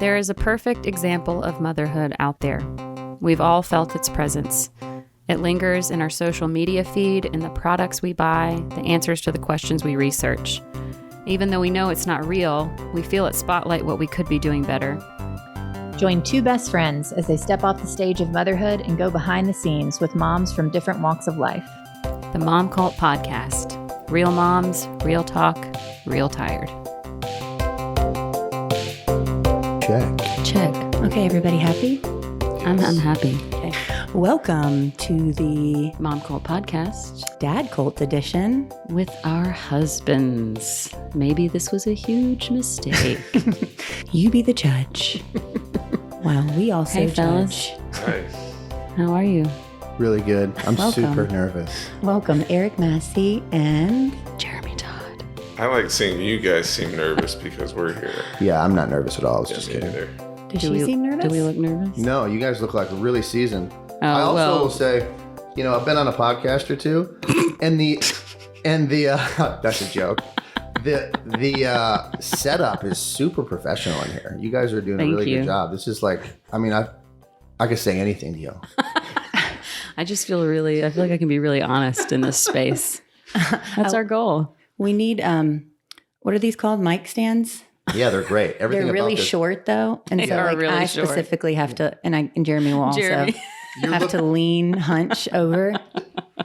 There is a perfect example of motherhood out there. We've all felt its presence. It lingers in our social media feed, in the products we buy, the answers to the questions we research. Even though we know it's not real, we feel it spotlight what we could be doing better. Join two best friends as they step off the stage of motherhood and go behind the scenes with moms from different walks of life. The Momcult Podcast. Real moms, real talk, real tired. Check. Okay, everybody happy? I'm happy. Okay. Welcome to the Momcult Podcast Dadcult edition. with our husbands. Maybe this was a huge mistake. You be the judge. Wow, we also Hey, fellas. judge. Hi. How are you? Really good. I'm Welcome. super nervous. Welcome, Eric Massey and Jeremy Todd. I like seeing you guys seem nervous because we're here. Yeah, I'm not nervous at all. I was Yeah, just me kidding. neither. does she seem nervous? Do we look nervous? No, you guys look like really seasoned. Oh, I also well. will say, I've been on a podcast or two, and the that's a joke. The setup is super professional in here. You guys are doing Thank a really you. good job. This is like, I could say anything to you. I just feel I feel like I can be really honest in this space. That's our goal. We need, what are these called? Mic stands? Yeah, they're great. Everything They're really about this, short though. And They so are like really I short. specifically have to, and Jeremy will also Jeremy. You have look- to lean, hunch over.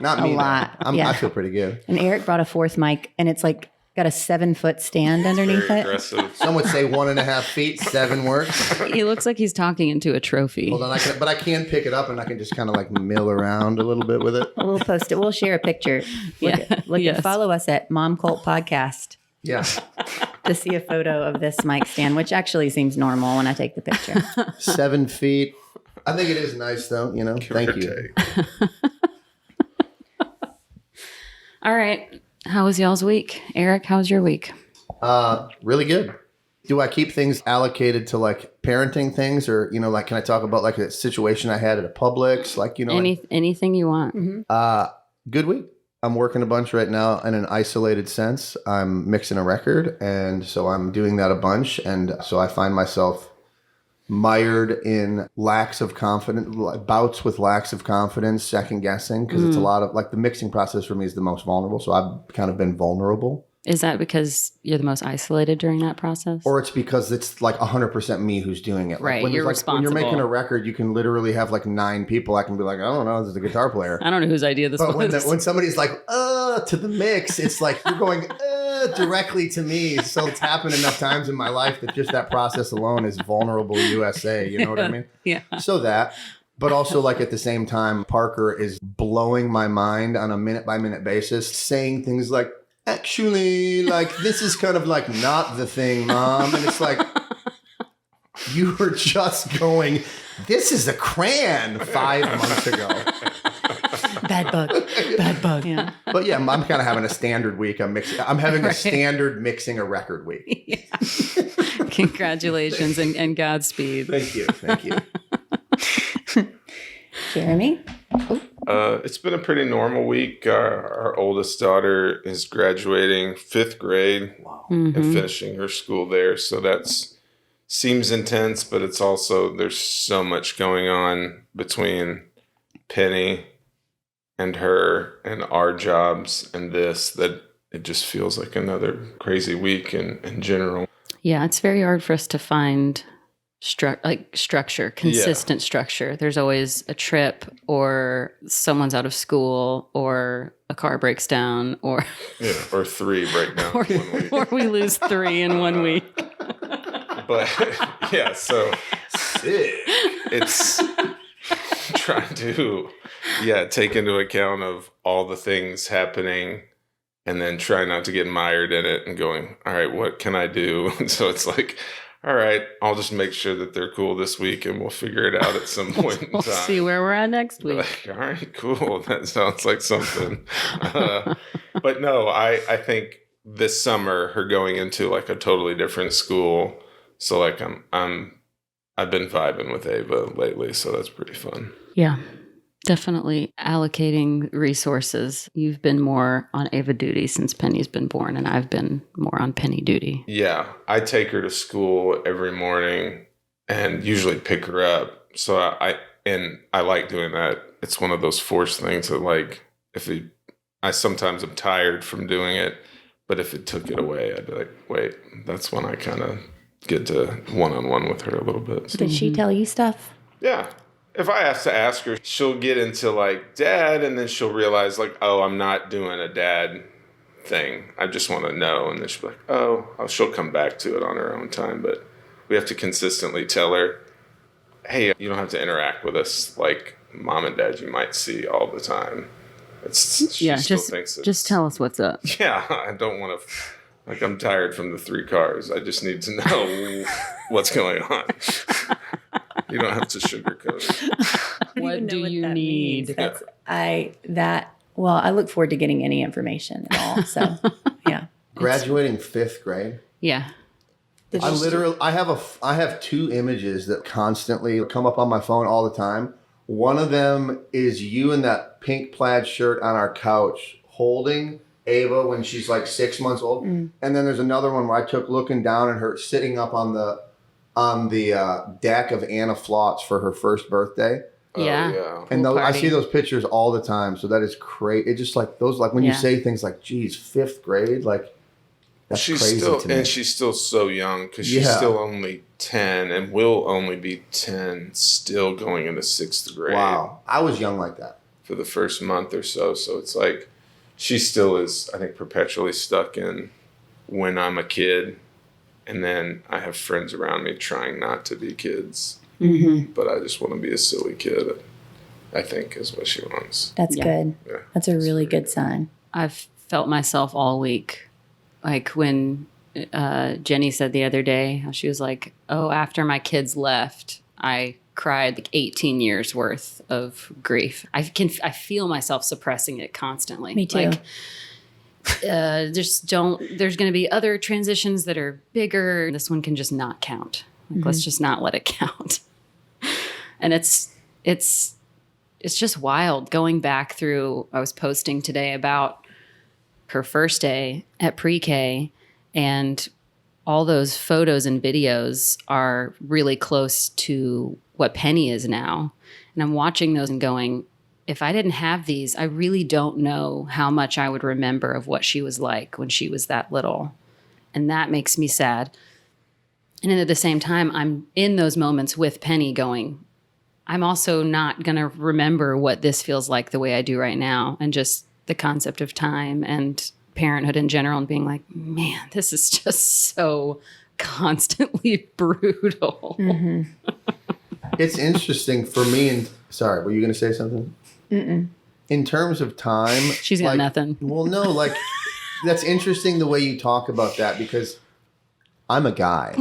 not a me. though. lot. Yeah. I feel pretty good. And Eric brought a fourth mic and it's like got a 7-foot stand underneath Very it. aggressive. Some would say 1.5 feet, 7 works. He looks like he's talking into a trophy. Hold on, I can pick it up and I can just kind of like mill around a little bit with it. We'll post it. We'll share a picture. Yes. Follow us at Momcult Podcast Yeah. to see a photo of this mic stand, which actually seems normal when I take the picture. 7 feet. I think it is nice though, Thank Give or you. take. All right. How was y'all's week? Eric, how was your week? Really good. Do I keep things allocated to like parenting things or, can I talk about like a situation I had at a Publix? Anything you want. Good week. I'm working a bunch right now in an isolated sense. I'm mixing a record. And so I'm doing that a bunch. And so I find myself mired in bouts with lacks of confidence, second guessing, because it's a lot of like the mixing process for me is the most vulnerable. So I've kind of been vulnerable. Is that because you're the most isolated during that process? Or it's because it's like 100% me who's doing it. Like Right, when you're there's, when you're responsible. making a record, you can literally have like 9 people. I can be like, I don't know, this is a guitar player. I don't know whose idea this But was. when somebody's like, to the mix, it's like you're going directly to me. So it's happened enough times in my life that just that process alone is vulnerable USA. You know what I mean? Yeah. So that, but also like at the same time, Parker is blowing my mind on a minute by minute basis, saying things like, actually, like this is kind of like not the thing, Mom. And it's like, you were just going, this is a crayon 5 months ago. Bad bug. Yeah. But yeah, I'm kind of having a standard week. I'm having a standard mixing a record week. Congratulations and Godspeed. Thank you. Jeremy? It's been a pretty normal week. Our oldest daughter is graduating 5th grade and finishing her school there. So seems intense, but it's also, there's so much going on between Penny and her and our jobs and this that it just feels like another crazy week in general. Yeah, it's very hard for us to find structure, consistent structure. There's always a trip or someone's out of school or a car breaks down or Or 3 break down in 1 week. or we lose 3 in 1 week. But yeah, so it's trying to take into account of all the things happening and then try not to get mired in it and going, all right, what can I do? And so it's like, all right, I'll just make sure that they're cool this week and we'll figure it out at some point in We'll time. see where we're at next week. Like, all right, cool. That sounds like something. But no, I think this summer, her going into like a totally different school. So like I've been vibing with Ava lately, so that's pretty fun. Yeah, definitely allocating resources. You've been more on Ava duty since Penny's been born, and I've been more on Penny duty. Yeah, I take her to school every morning and usually pick her up. So I like doing that. It's one of those forced things that like, I sometimes am tired from doing it, but if it took it away, I'd be like, wait, that's when I kind of get to one-on-one with her a little bit. Did she tell you stuff? Yeah. If I have to ask her, she'll get into like dad, and then she'll realize like, oh, I'm not doing a dad thing. I just want to know. And then she'll be like, oh, she'll come back to it on her own time. But we have to consistently tell her, hey, you don't have to interact with us like mom and dad you might see all the time. Just tell us what's up. Yeah, I don't want to, like, I'm tired from the 3 cars. I just need to know what's going on. You don't have to sugarcoat it. What do you need? I look forward to getting any information at all. So, yeah. Graduating 5th grade. Yeah. I have 2 images that constantly come up on my phone all the time. One of them is you in that pink plaid shirt on our couch holding Ava when she's like 6 months old. And then there's another one where I took looking down at her sitting up on the deck of Anna Flot's for her first birthday. Yeah. Oh, yeah. And I see those pictures all the time. So that is crazy. It's just like those, like when you say things like, geez, 5th grade, like that's crazy to me. And she's still so young because she's still only 10 and will only be 10 still going into 6th grade. Wow. I was young like that. For the first month or so. So it's like she still is, I think, perpetually stuck in when I'm a kid. And then I have friends around me trying not to be kids. Mm-hmm. But I just want to be a silly kid, I think, is what she wants. That's good. Yeah, that's a really good sign. I've felt myself all week. Like when Jenny said the other day, how she was like, oh, after my kids left, I cried like 18 years worth of grief. I feel myself suppressing it constantly. Me too. Like, there's going to be other transitions that are bigger. This one can just not count. Like, let's just not let it count. And it's just wild going back through. I was posting today about her first day at pre-K, and all those photos and videos are really close to what Penny is now. And I'm watching those and going, if I didn't have these, I really don't know how much I would remember of what she was like when she was that little. And that makes me sad. And then at the same time, I'm in those moments with Penny going, I'm also not going to remember what this feels like the way I do right now. And just the concept of time and parenthood in general and being like, man, this is just so constantly brutal. Mm-hmm. It's interesting for me. And sorry, were you going to say something? Mm-mm. In terms of time, she's got nothing. Well, no, like that's interesting the way you talk about that because I'm a guy.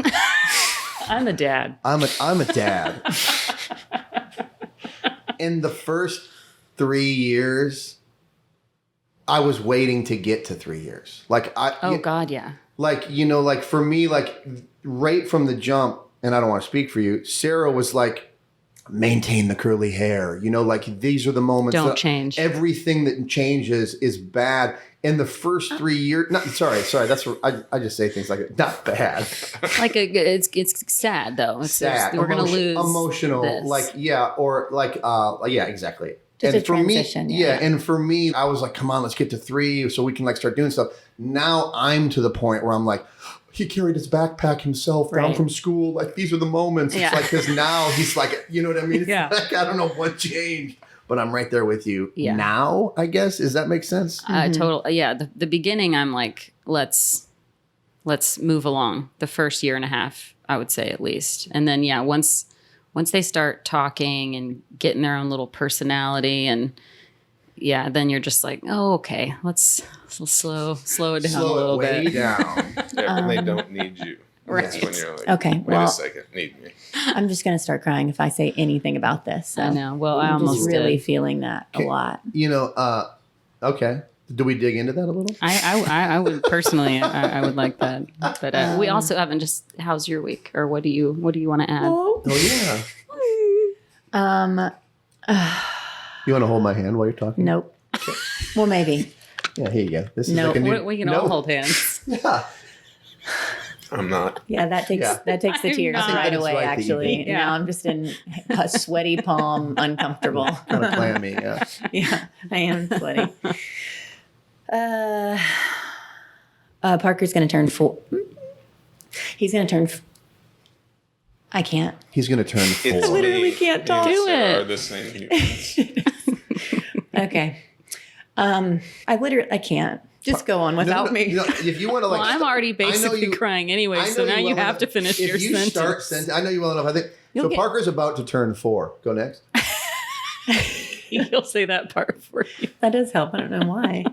I'm a dad. I'm a dad. In the first 3 years, I was waiting to get to 3 years. God, yeah. Like, like for me, like right from the jump, and I don't want to speak for you, Sarah was like, maintain the curly hair. Like these are the moments. Don't change. Everything that changes is bad. In the first 3 years, sorry. That's I just say things like not bad. Like it's sad though. It's sad. We're gonna lose emotional. this. Like or like exactly. Just and a for transition. Me, and for me, I was like, come on, let's get to 3 so we can like start doing stuff. Now I'm to the point where I'm like, he carried his backpack himself down from school. Like these are the moments. It's like because now he's like, you know what I mean? It's like, I don't know what changed. But I'm right there with you now, I guess. Does that make sense? Yeah. The beginning, I'm like, let's move along. The first year and a half, I would say at least. And then, once they start talking and getting their own little personality and then you're just like, oh, okay, let's slow it down a little bit. Down. When they don't need you. Right. That's when you're like, okay, wait a second, need me. I'm just going to start crying if I say anything about this. So I know. Well, I I'm almost just really did. feeling that a lot. Okay. Do we dig into that a little? I would personally, I would like that. But we also haven't just, how's your week? Or what do you want to add? Oh, yeah. You want to hold my hand while you're talking? Nope. Well, maybe. Yeah, here you go. This is Nope. like a new... We can all hold hands. Yeah. I'm not. Yeah, that takes the I'm tears not. right That's away, right that you actually. did. Yeah. Now I'm just in a sweaty palm, uncomfortable. Kind of clammy, yeah. Yeah, I am sweaty. Parker's going to turn 4. He's going to turn. I can't. He's going to turn 4. It's literally me. can't talk. Me and Do Sarah it. Are the same humans. Okay. I can't. Just go on without me. You know, if you want to, like, Well, I'm already basically crying anyway, I so know now you well have enough. to finish If your you sentence. I know you well enough. I think You'll so. get- Parker's about to turn 4. Go next. You'll say that part for you. That does help. I don't know why.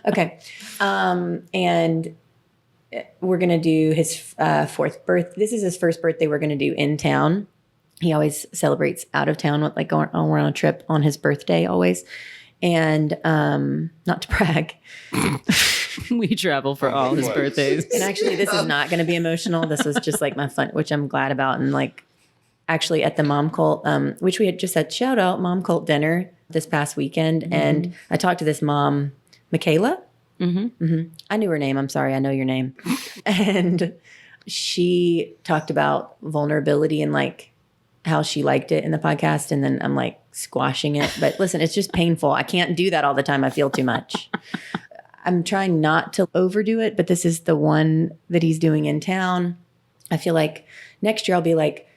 Okay. And we're going to do his 4th birth. This is his first birthday we're going to do in town. He always celebrates out of town, with like going on a trip on his birthday always. And not to brag. We travel for all his birthdays. And actually, this is not going to be emotional. This was just like my fun, which I'm glad about. And like, actually, at the Momcult, which we had just had shout out Momcult dinner this past weekend, and I talked to this mom, Michaela. I knew her name. I'm sorry, I know your name. And she talked about vulnerability and like how she liked it in the podcast, and then I'm like squashing it. But listen, it's just painful. I can't do that all the time. I feel too much. I'm trying not to overdo it, but this is the one that he's doing in town. I feel like next year I'll be like,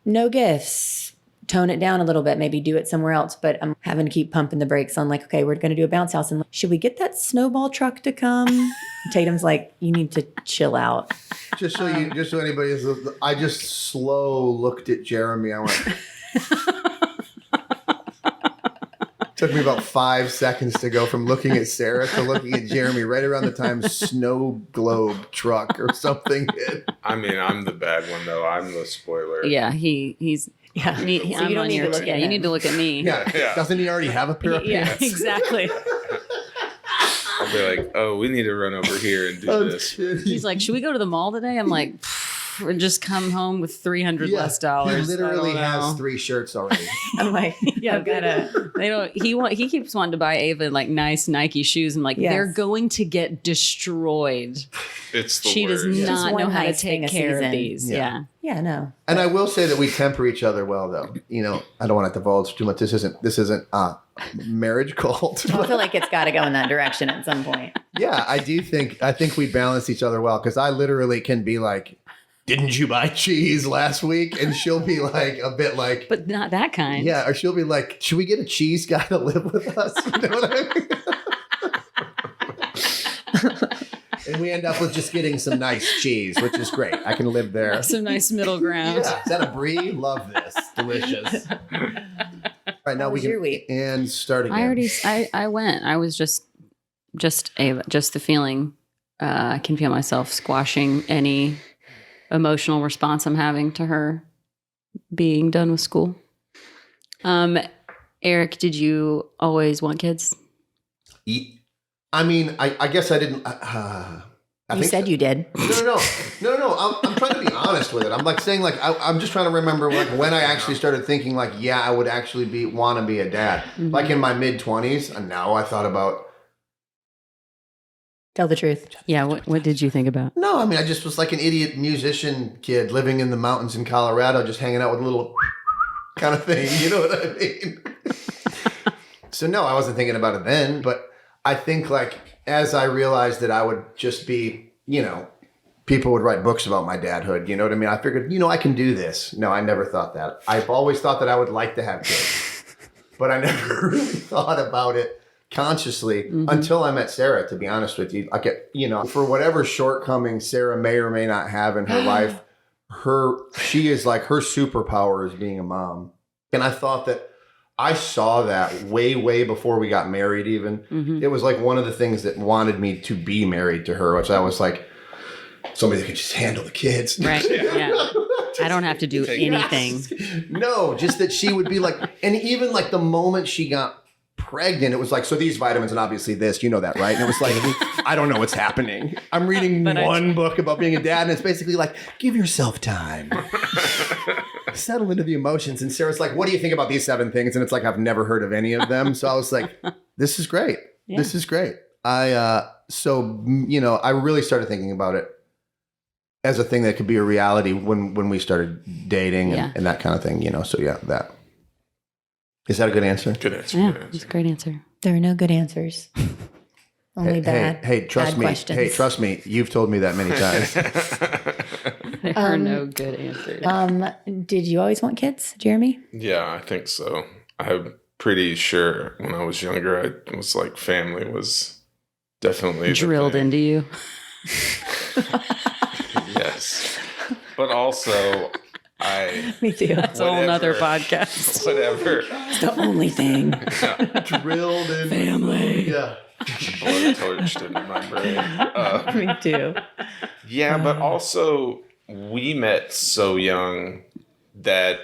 no gifts, tone it down a little bit, maybe do it somewhere else. But I'm having to keep pumping the brakes on like, okay, we're going to do a bounce house. And should we get that snowball truck to come? Tatum's like, you need to chill out. Just so anybody is, I just slow looked at Jeremy. I went. Took me about 5 seconds to go from looking at Sarah to looking at Jeremy. Right around the time snow globe truck or something hit. I mean, I'm the bad one though. I'm the spoiler. Yeah, he's. Yeah. So So you I'm don't on need your to look team. at You him. need to look at me. Yeah. Yeah. Doesn't he already have a pair of Yeah, pants? exactly. I'll be like, oh, we need to run over here and do this. He's like, should we go to the mall today? I'm like, and just come home with $300 less dollars. He literally I don't has know. 3 shirts already. I'm like, Yeah, I've got to. They don't. He keeps wanting to buy Ava like nice Nike shoes. I'm like, Yes. they're going to get destroyed. It's the She worst. does Just not one know how to nice thing take a care of season. these. Yeah. Yeah. Yeah, no. And I will say that we temper each other well, though. You know, I don't want to divulge too much. This isn't marriage cult. I feel like it's got to go in that direction at some point. Yeah, I think we balance each other well, because I literally can be like, didn't you buy cheese last week? And she'll be like a bit like, But not that kind. yeah, or she'll be like, should we get a cheese guy to live with us? You know what I mean? And we end up with just getting some nice cheese, which is great. I can live there. Some nice middle ground. Yeah, is that a brie? Love this. Delicious. All right, now How we was can your week? and start again. I went. I was just the feeling. I can feel myself squashing any emotional response I'm having to her being done with school. Eric, did you always want kids? I mean, I guess I didn't. You said you did. No. I'm trying to be honest with it. I'm like saying, like, I'm just trying to remember, like, when I actually started thinking, like, yeah, I would actually want to be a dad. Mm-hmm. Like in my mid-20s, and now I thought about. Tell the truth. Yeah. What did you think about? No, I mean, I just was like an idiot musician kid living in the mountains in Colorado, just hanging out with a little kind of thing. You know what I mean? So no, I wasn't thinking about it then, but I think, like, as I realized that I would just be, you know, people would write books about my dadhood. You know what I mean? I figured, you know, I can do this. No, I never thought that. I've always thought that I would like to have kids, but I never really thought about it consciously until I met Sarah, to be honest with you. Like, you know, for whatever shortcomings Sarah may or may not have in her life, she is like, her superpower is being a mom. And I thought that I saw that way before we got married even. Mm-hmm. It was like one of the things that wanted me to be married to her, which I was like, somebody that could just handle the kids. Right. Yeah. I don't have to do anything. No, just that she would be like, and even like the moment she got pregnant, it was like, so these vitamins and obviously this, you know that, right? And it was like, I don't know what's happening. I'm reading one book about being a dad, and it's basically like, give yourself time. Settle into the emotions. And Sarah's like, what do you think about these 7 things? And it's like, I've never heard of any of them. So I was like, this is great. Yeah. This is great. So, you know, I really started thinking about it as a thing that could be a reality when we started dating and that kind of thing, you know. So yeah, that. Is that a good answer? Good answer. Yeah, Good answer. it's a great answer. There are no good answers. Only bad. Trust me. questions. Hey, trust me. You've told me that many times. There are no good answers. Did you always want kids, Jeremy? Yeah, I think so. I'm pretty sure when I was younger, I was like, family was definitely the Drilled thing. into you. Yes. But also, Me too. That's a whole nother podcast. Whatever. It's the only thing. Drilled in Family. Yeah. Blood torched into my brain. Me too. Yeah, but also we met so young that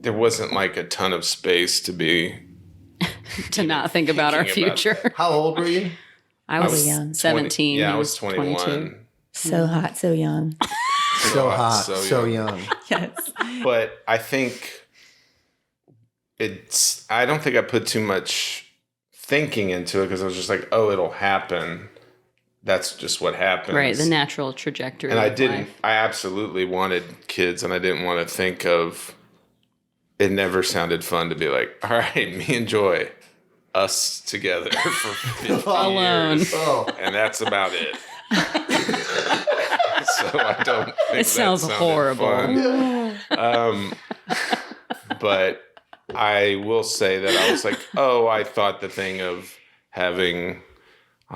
there wasn't like a ton of space to be To not think about our Thinking about future. How old were you? I was was young. 17. Yeah, I he was 21. 22. So hot, so young. So hot, so young. Yes. But I think I don't think I put too much thinking into it because I was just like, oh, it'll happen. That's just what happens. Right, the natural trajectory And of life. I absolutely wanted kids, and I didn't want to think of, it never sounded fun to be like, all right, me and Joy, us together for 50 Alone. years. Oh, And that's about it. So I don't think It sounds that sounded horrible. fun. But I will say that I was like, oh, I thought the thing of I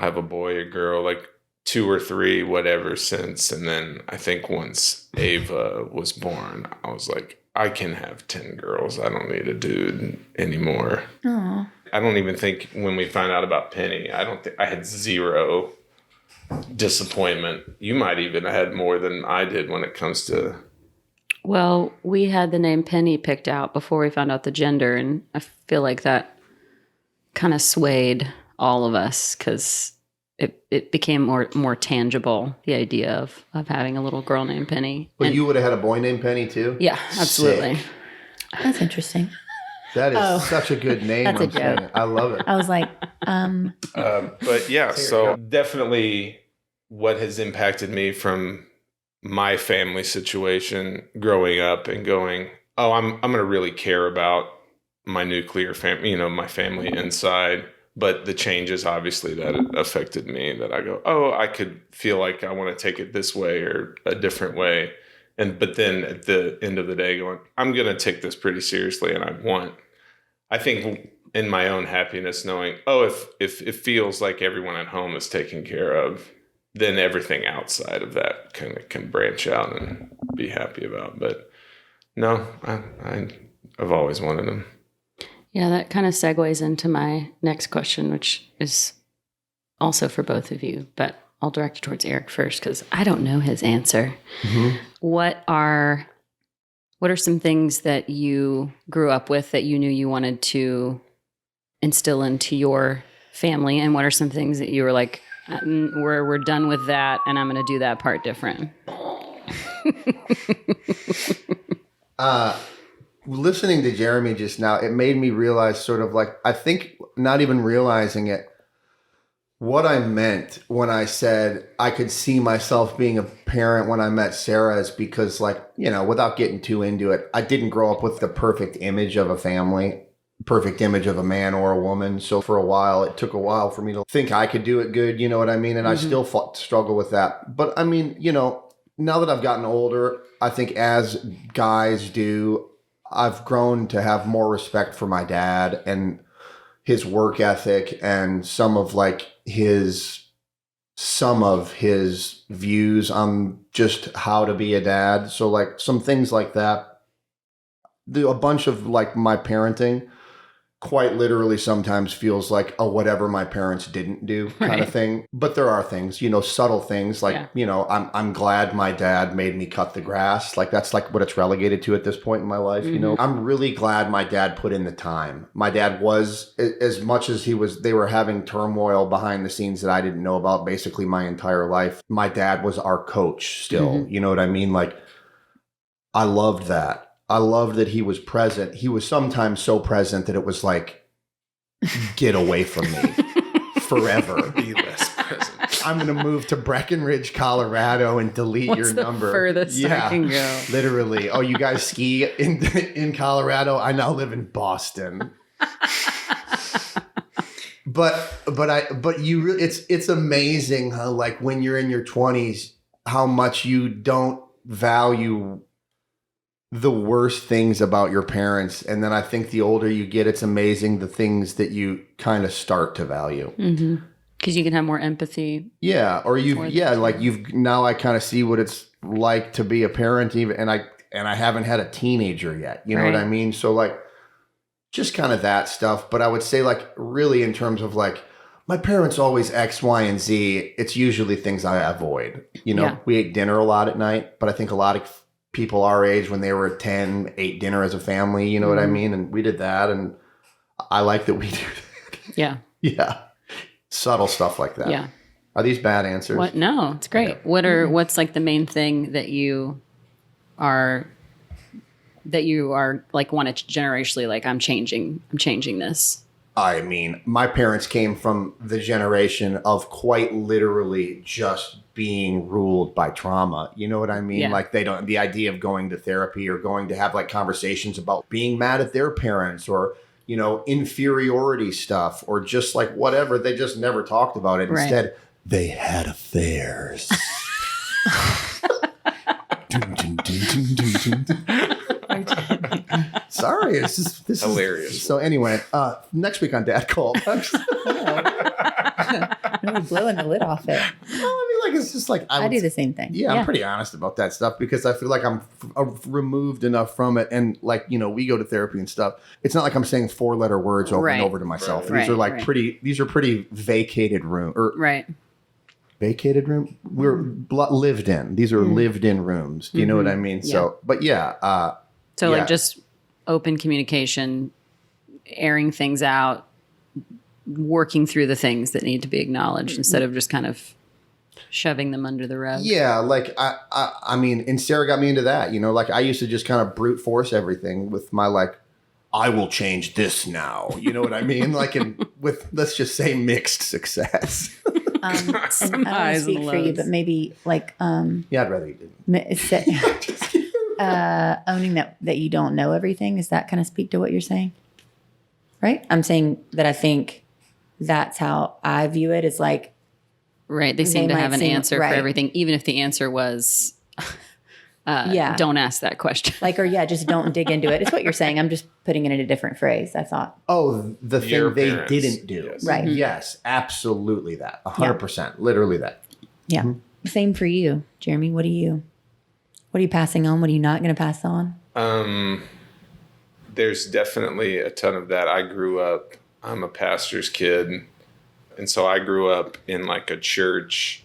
have a boy, a girl, like 2 or 3, whatever, since. And then I think once Ava was born, I was like, I can have 10 girls. I don't need a dude anymore. Aw. I don't even think when we found out about Penny, I had 0 disappointment. You might even have had more than I did when it comes to. Well, we had the name Penny picked out before we found out the gender, and I feel like that kind of swayed all of us because it became more tangible, the idea of having a little girl named Penny. but And- you would have had a boy named Penny too? yeah, absolutely. Sick. That's interesting. That is Oh. such a good name. That's a I'm saying. joke. I love it. I was like, But yeah, so definitely what has impacted me from my family situation growing up and going, oh, I'm going to really care about my nuclear family, my family inside. But the changes, obviously, that it affected me, that I go, oh, I could feel like I want to take it this way or a different way. But then at the end of the day going, I'm going to take this pretty seriously. And I think in my own happiness, knowing, oh, if it feels like everyone at home is taken care of, then everything outside of that kind of can branch out and be happy about. But no, I've always wanted them. Yeah, that kind of segues into my next question, which is also for both of you, but I'll direct it towards Eric first because I don't know his answer. Mm-hmm. What are some things that you grew up with that you knew you wanted to instill into your family, and what are some things that you were like, we're done with that, and I'm going to do that part different? Listening to Jeremy just now, it made me realize sort of like, I think not even realizing it, what I meant when I said I could see myself being a parent when I met Sarah is because, like, without getting too into it, I didn't grow up with the perfect image of a family, perfect image of a man or a woman. So for a while, it took a while for me to think I could do it good, you know what I mean? And I still struggle with that. But I mean, now that I've gotten older, I think as guys do, I've grown to have more respect for my dad and his work ethic and some of his views on just how to be a dad. So like some things like that, a bunch of like my parenting quite literally sometimes feels like a whatever my parents didn't do kind of thing. But there are things, subtle things like, I'm glad my dad made me cut the grass. Like that's like what it's relegated to at this point in my life. I'm really glad my dad put in the time. My dad was, as much as they were having turmoil behind the scenes that I didn't know about basically my entire life. My dad was our coach still. You know what I mean? Like I loved that. I loved that he was present. He was sometimes so present that it was like, get away from me forever. Be less present. I'm going to move to Breckenridge, Colorado and delete What's your the number. furthest I can go? Literally. Oh, you guys ski in Colorado? I now live in Boston. It's amazing how, like, when you're in your 20s, how much you don't value the worst things about your parents. And then I think the older you get, it's amazing the things that you kind of start to value. Mm-hmm. Because you can have more empathy. Yeah. Or now I kind of see what it's like to be a parent, even, and I haven't had a teenager yet. You know what I mean? So, like, just kind of that stuff. But I would say, like, really in terms of, like, my parents always X, Y, and Z. It's usually things I avoid. You know, we ate dinner a lot at night, but I think a lot of people our age when they were 10 ate dinner as a family. You know what I mean? And we did that. And I like that we do that. Yeah. Yeah. Subtle stuff like that. Yeah. Are these bad answers? What? No, it's great. Okay. What's like the main thing that you are like want to generationally, like, I'm changing this? I mean, my parents came from the generation of quite literally just being ruled by trauma. You know what I mean? Yeah. Like, the idea of going to therapy or going to have, like, conversations about being mad at their parents or, you know, inferiority stuff or just, like, whatever. They just never talked about it. Right. Instead, they had affairs. Sorry, it's just this hilarious. So anyway, next week on Dadcult, Really blowing the lid off it. Well, I mean, like, it's just like I do the same thing. Yeah, I'm pretty honest about that stuff because I feel like I'm removed enough from it, and, like, you know, we go to therapy and stuff. It's not like I'm saying 4-letter words over and over to myself. These are like pretty vacated room vacated room. We're lived in. These are lived in rooms. Do you know what I mean? Yeah. So, but yeah. Like, just open communication, airing things out, working through the things that need to be acknowledged instead of just kind of shoving them under the rug. Yeah. Like, I mean, and Sarah got me into that, you know, like, I used to just kind of brute force everything with my, like, I will change this now. You know what I mean? Like, with, let's just say, mixed success. And I don't want to speak for you, but maybe, like, yeah, I'd rather you didn't. Owning that you don't know everything. Does that kind of speak to what you're saying? Right? I'm saying that I think that's how I view it. Is like, right. They seem to have an answer for everything, even if the answer was, don't ask that question. Like, or just don't dig into it. It's what you're saying. I'm just putting it in a different phrase. I thought. Oh, the thing they didn't do. Yes. Right. Yes, absolutely that. 100%. Literally that. Yeah. Mm-hmm. Same for you, Jeremy. What are you passing on? What are you not going to pass on? There's definitely a ton of that. I'm a pastor's kid. And so I grew up in, like, a church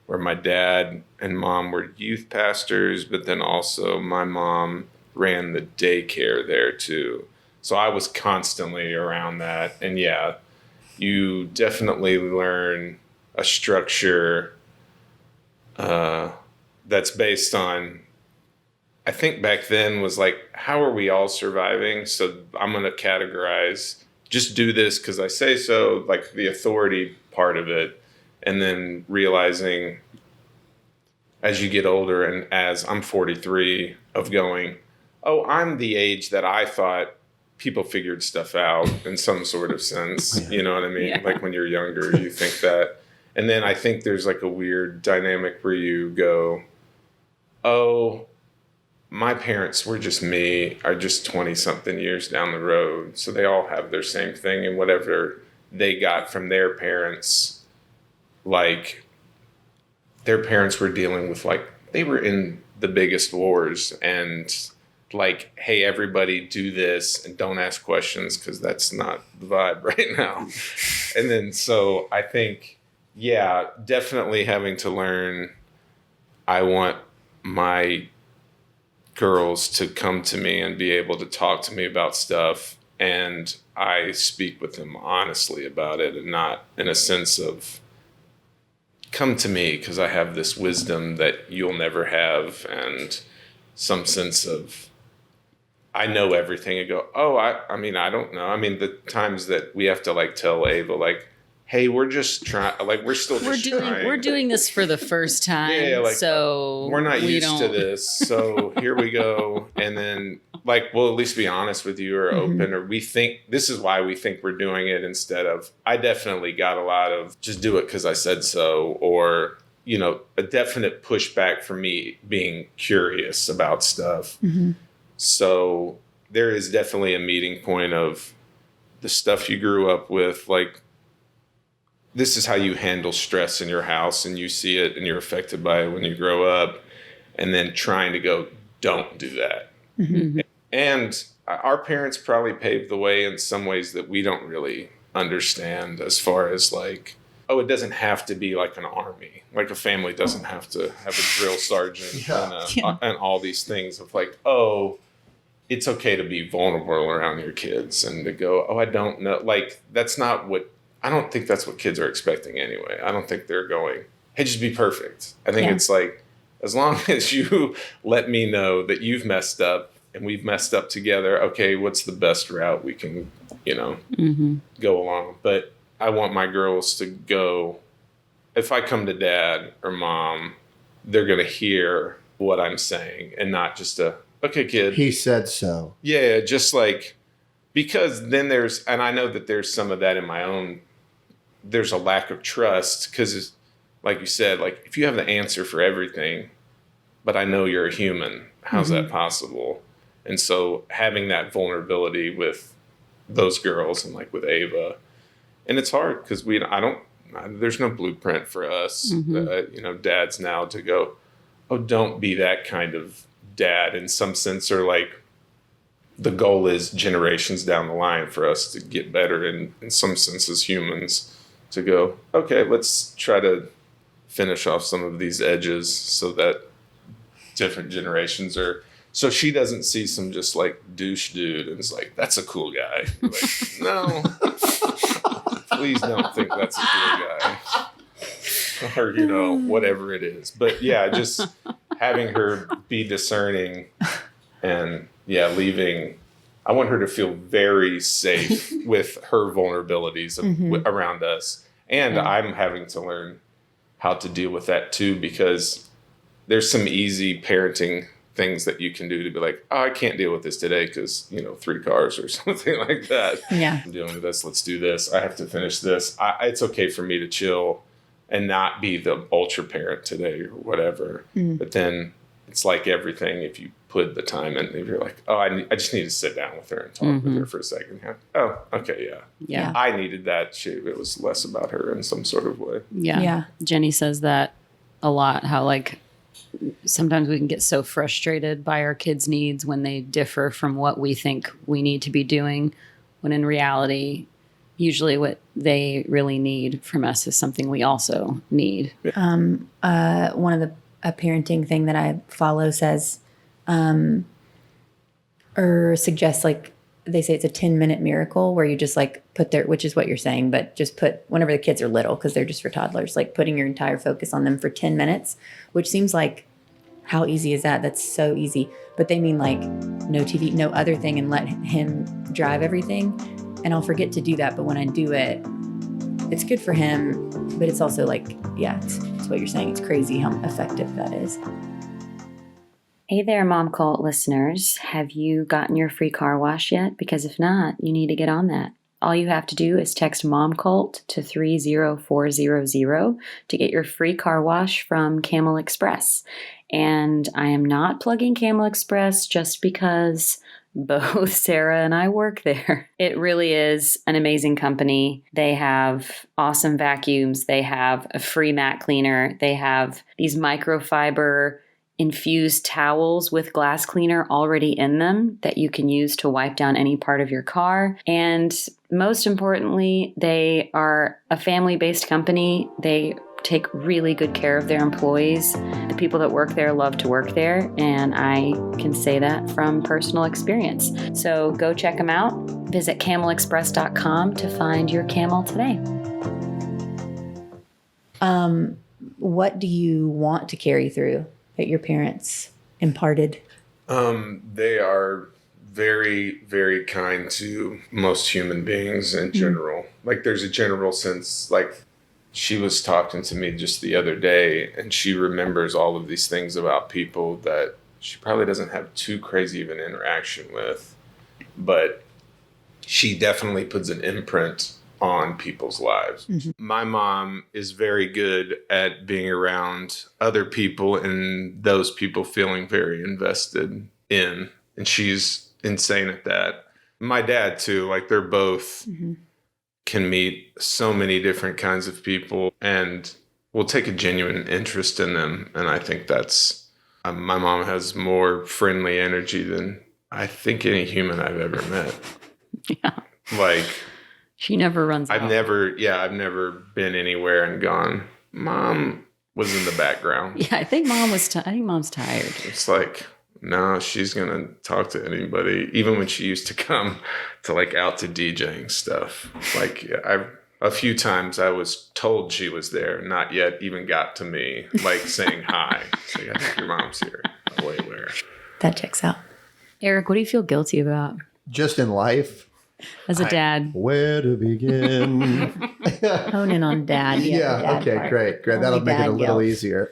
where my dad and mom were youth pastors, but then also my mom ran the daycare there too. So I was constantly around that. And yeah, you definitely learn a structure that's based on, I think back then was like, how are we all surviving? So I'm going to categorize, just do this because I say so, like the authority part of it. And then realizing as you get older, and as I'm 43, of going, oh, I'm the age that I thought people figured stuff out in some sort of sense. You know what I mean? Yeah. Like, when you're younger, you think that. And then I think there's, like, a weird dynamic where you go, oh, my parents were just me, are just 20-something years down the road. So they all have their same thing, and whatever they got from their parents, like, their parents were dealing with, like, they were in the biggest wars, and, like, hey, everybody do this and don't ask questions because that's not the vibe right now. And then, so I think, yeah, definitely having to learn, I want my girls to come to me and be able to talk to me about stuff, and I speak with them honestly about it, and not in a sense of, come to me because I have this wisdom that you'll never have, and some sense of, I know everything, and go, oh, I mean, I don't know. I mean, the times that we have to, like, tell Ava, like, hey, we're just trying, like, we're still just trying. We're doing this for the first time. Yeah, like, so we're not used to this. So here we go. And then, like, we'll at least be honest with you or open, or we think this is why we think we're doing it, instead of, I definitely got a lot of just do it because I said so, or, you know, a definite pushback for me being curious about stuff. So there is definitely a meeting point of the stuff you grew up with, like, this is how you handle stress in your house, and you see it and you're affected by it when you grow up, and then trying to go, don't do that. And our parents probably paved the way in some ways that we don't really understand, as far as like, oh, it doesn't have to be like an army. Like a family doesn't have to have a drill sergeant and all these things of like, oh, it's okay to be vulnerable around your kids and to go, oh, I don't know. Like, that's not what, I don't think that's what kids are expecting anyway. I don't think they're going, hey, just be perfect. I think it's like, as long as you let me know that you've messed up and we've messed up together, okay, what's the best route we can, you know, go along. But I want my girls to go, if I come to dad or mom, they're going to hear what I'm saying and not just okay, kid. He said so. Yeah, just like, because then there's, and I know that there's some of that in my own, there's a lack of trust because, like you said, like if you have the answer for everything, but I know you're a human, how's that possible? And so having that vulnerability with those girls and like with Ava, and it's hard because there's no blueprint for us, you know, dads now to go, oh, don't be that kind of dad in some sense, or like the goal is generations down the line for us to get better in some sense as humans, to go, okay, let's try to finish off some of these edges so that different generations are, so she doesn't see some just like douche dude and it's like, that's a cool guy. Like, no, please don't think that's a cool guy. Or, you know, whatever it is. But yeah, just having her be discerning and leaving, I want her to feel very safe with her vulnerabilities around us. And I'm having to learn how to deal with that too, because there's some easy parenting things that you can do to be like, oh, I can't deal with this today because, you know, 3 cars or something like that. Yeah. I'm dealing with this. Let's do this. I have to finish this. It's okay for me to chill and not be the ultra parent today or whatever. But then it's like everything. If you put the time in, if you're like, oh, I just need to sit down with her and talk with her for a second. Oh, okay. Yeah. I needed that. It was less about her in some sort of way. Yeah. Jenny says that a lot, how like sometimes we can get so frustrated by our kids' needs when they differ from what we think we need to be doing, when in reality, usually what they really need from us is something we also need. One of the parenting thing that I follow says, or suggests, like, they say it's a 10-minute miracle where you just like put which is what you're saying, but just put, whenever the kids are little, because they're just for toddlers, like putting your entire focus on them for 10 minutes, which seems like, how easy is that? That's so easy. But they mean like no TV, no other thing, and let him drive everything. And I'll forget to do that. But when I do it, it's good for him. But it's also like, it's what you're saying. It's crazy how effective that is. Hey there, Momcult listeners. Have you gotten your free car wash yet? Because if not, you need to get on that. All you have to do is text Momcult to 30400 to get your free car wash from Camel Express. And I am not plugging Camel Express just because both Sarah and I work there. It really is an amazing company. They have awesome vacuums. They have a free mat cleaner. They have these microfiber infused towels with glass cleaner already in them that you can use to wipe down any part of your car. And most importantly, they are a family-based company. They take really good care of their employees. The people that work there love to work there, and I can say that from personal experience. So go check them out. Visit camelexpress.com to find your Camel today. What do you want to carry through that your parents imparted? They are very, very kind to most human beings in general. Like there's a general sense, like she was talking to me just the other day and she remembers all of these things about people that she probably doesn't have too crazy of an interaction with, but she definitely puts an imprint on people's lives. My mom is very good at being around other people and those people feeling very invested in, and she's insane at that. My dad too, like they're both can meet so many different kinds of people and will take a genuine interest in them. And I think that's, my mom has more friendly energy than I think any human I've ever met. Yeah. Like, she never runs out. I've never been anywhere and gone, Mom was in the background. Yeah, I think Mom's tired. It's like, no, she's going to talk to anybody. Even when she used to come to like out to DJing stuff. Like a few times I was told she was there, not yet even got to me, like saying hi. It's like, I think your mom's here. Oh, wait, where? That checks out. Eric, what do you feel guilty about Just in life. as a dad? Where to begin? Hone in on dad. Yeah. Okay. Part. Great. That'll Only make it a dad little guilt. easier.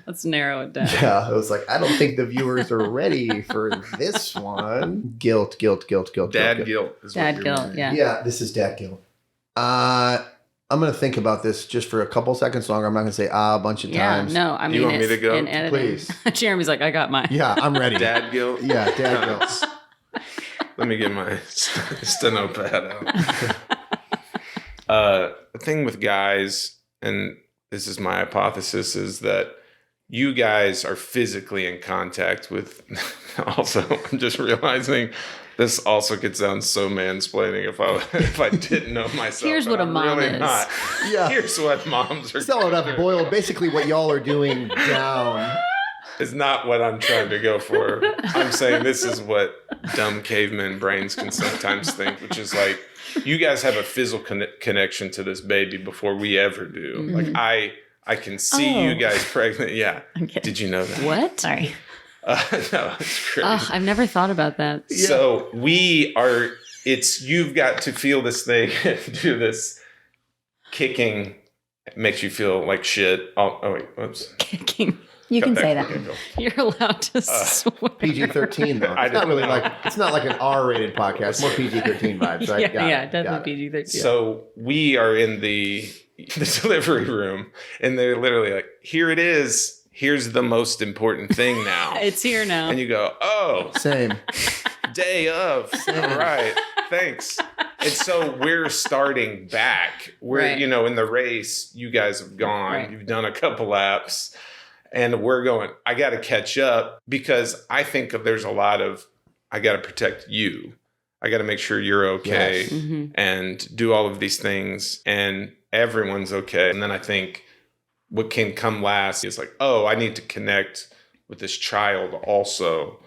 Let's narrow it down. Yeah. I was like, I don't think the viewers are ready for this one. Guilt. Dad guilt is Dad what you're guilt, meaning. yeah. Yeah. This is dad guilt. I'm going to think about this just for a couple seconds longer. I'm not going to say a bunch of Yeah, times. no, I mean, want me it's to go? in editing. Please. Jeremy's like, I got mine. Yeah. I'm ready. Dad guilt? Yeah. Dad guilt. Let me get my steno pad out. The thing with guys, and this is my hypothesis, is that you guys are physically in contact with. Also, I'm just realizing this also could sound so mansplaining if I didn't know myself. Here's what a I'm mom really is. Not. Yeah. Here's what moms are. Sell it up, boiled. Basically, what y'all are doing down. Is not what I'm trying to go for. I'm saying this is what dumb caveman brains can sometimes think, which is like, you guys have a physical connection to this baby before we ever do. Like I can see you guys pregnant. Yeah. Did you know that? What? Sorry. No, it's crazy. I've never thought about that. So you've got to feel this thing, do this kicking, makes you feel like shit. Oh wait, whoops. Kicking. You can Cut say back. that. Okay, go. You're allowed to swear. PG-13 though. I It's not didn't really know. it's not like an R-rated podcast. More PG-13 vibes, right? Yeah, Got definitely it. PG-13. So we are in the delivery room, and they're literally like, "Here it is. Here's the most important thing now." It's here now. And you go, "Oh, Same. day of. All right, thanks." And so we're starting back. We're, Right. in the race, you guys have gone. Right. You've done a couple laps. And we're going, I got to catch up because I think there's a lot of, I got to protect you. I got to make sure you're okay Yes. Mm-hmm. and do all of these things and everyone's okay. And then I think what can come last is like, oh, I need to connect with this child also.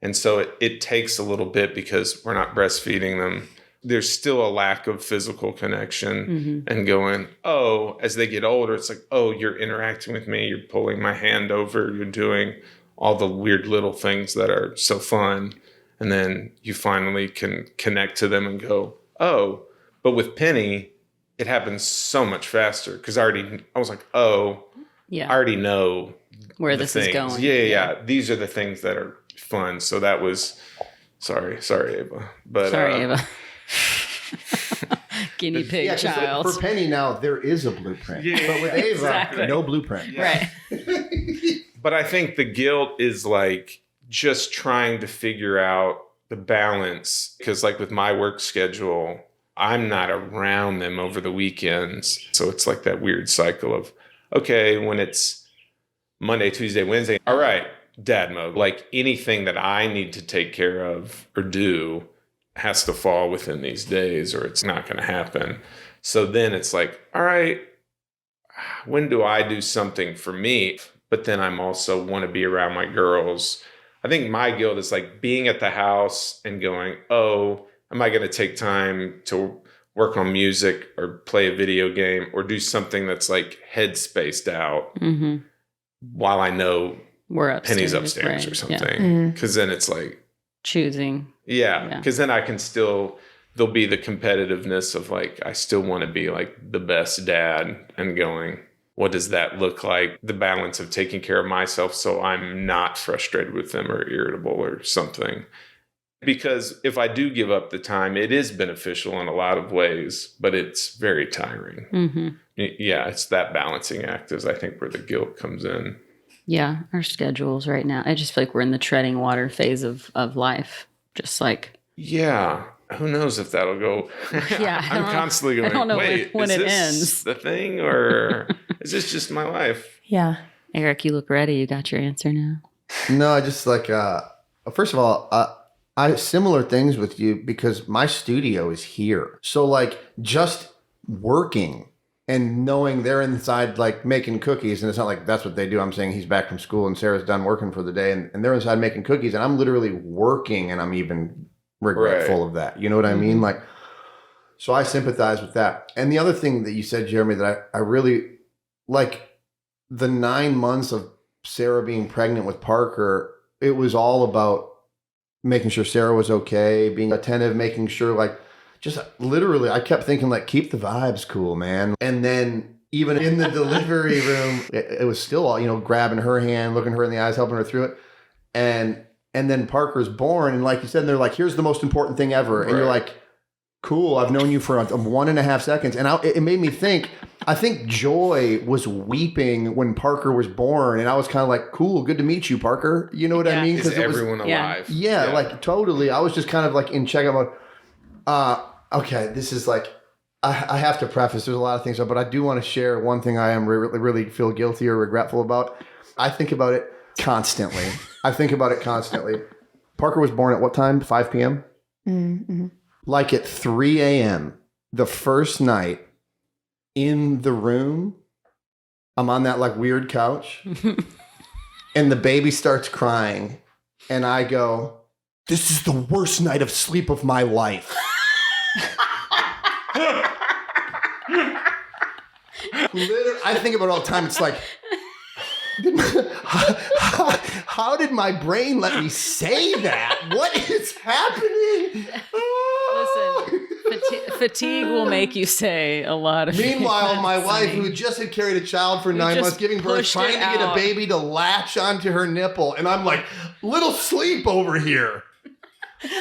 And so it takes a little bit because we're not breastfeeding them. There's still a lack of physical connection and going, oh, as they get older, it's like, oh, you're interacting with me. You're pulling my hand over. You're doing all the weird little things that are so fun. And then you finally can connect to them and go, oh, but with Penny, it happens so much faster because I was like, oh, Yeah. I already know Where the this is things. going. Yeah. These are the things that are fun. So that was, sorry, Ava. But Sorry, Ava. Guinea pig Yeah, 'cause child. for Penny now, there is a blueprint. Yeah, But with Ava, exactly. no blueprint. Right. But I think the guilt is like just trying to figure out the balance. Because like with my work schedule, I'm not around them over the weekends. So it's like that weird cycle of, okay, when it's Monday, Tuesday, Wednesday, all right, dad mode. Like anything that I need to take care of or do has to fall within these days or it's not going to happen. So then it's like, all right, when do I do something for me? But then I'm also want to be around my girls. I think my guilt is like being at the house and going, oh, am I going to take time to work on music or play a video game or do something that's like head spaced out while I know We're upstairs. Penny's upstairs right. or something? Yeah. Mm. Because then it's like, choosing. Yeah, because then I can still, there'll be the competitiveness of like, I still want to be like the best dad and going, what does that look like? The balance of taking care of myself so I'm not frustrated with them or irritable or something. Because if I do give up the time, it is beneficial in a lot of ways, but it's very tiring. Mm-hmm. Yeah, it's that balancing act is I think where the guilt comes in. Yeah, our schedules right now, I just feel like we're in the treading water phase of life. Just like... Yeah. Who knows if that'll go. Yeah, I'm constantly going, I don't know wait, when is it this ends. the thing or is this just my life? Yeah. Eric, you look ready. You got your answer now. No, I just like, first of all, I similar things with you because my studio is here. So like just working and knowing they're inside like making cookies, and it's not like that's what they do. I'm saying he's back from school and Sarah's done working for the day and they're inside making cookies and I'm literally working and I'm even regretful of that. You know what I mean? Like, so I sympathize with that. And the other thing that you said, Jeremy, that I really like, the 9 months of Sarah being pregnant with Parker, it was all about making sure Sarah was okay, being attentive, making sure like, just literally, I kept thinking like, keep the vibes cool, man. And then even in the delivery room, it was still all, you know, grabbing her hand, looking her in the eyes, helping her through it. And then Parker's born. And like you said, they're like, here's the most important thing ever. And you're like, cool, I've known you for 1.5 seconds. And it made me think, I think Joy was weeping when Parker was born. And I was kind of like, cool, good to meet you, Parker. You know what I mean? Is everyone alive? Yeah, like totally. I was just kind of like in check mode. Okay, this is like, I have to preface, there's a lot of things, but I do want to share one thing I am really feel guilty or regretful about. I think about it constantly. Parker was born at what time? 5 p.m.? Mm-hmm. Like at 3 a.m., the first night in the room, I'm on that like weird couch and the baby starts crying and I go, this is the worst night of sleep of my life. Literally, I think about it all the time. It's like, how did my brain let me say that? What is happening? Listen, fatigue will make you say a lot of Meanwhile, my wife, who just had carried a child for 9 months, giving birth, trying to get a baby to latch onto her nipple. And I'm like, little sleep over here.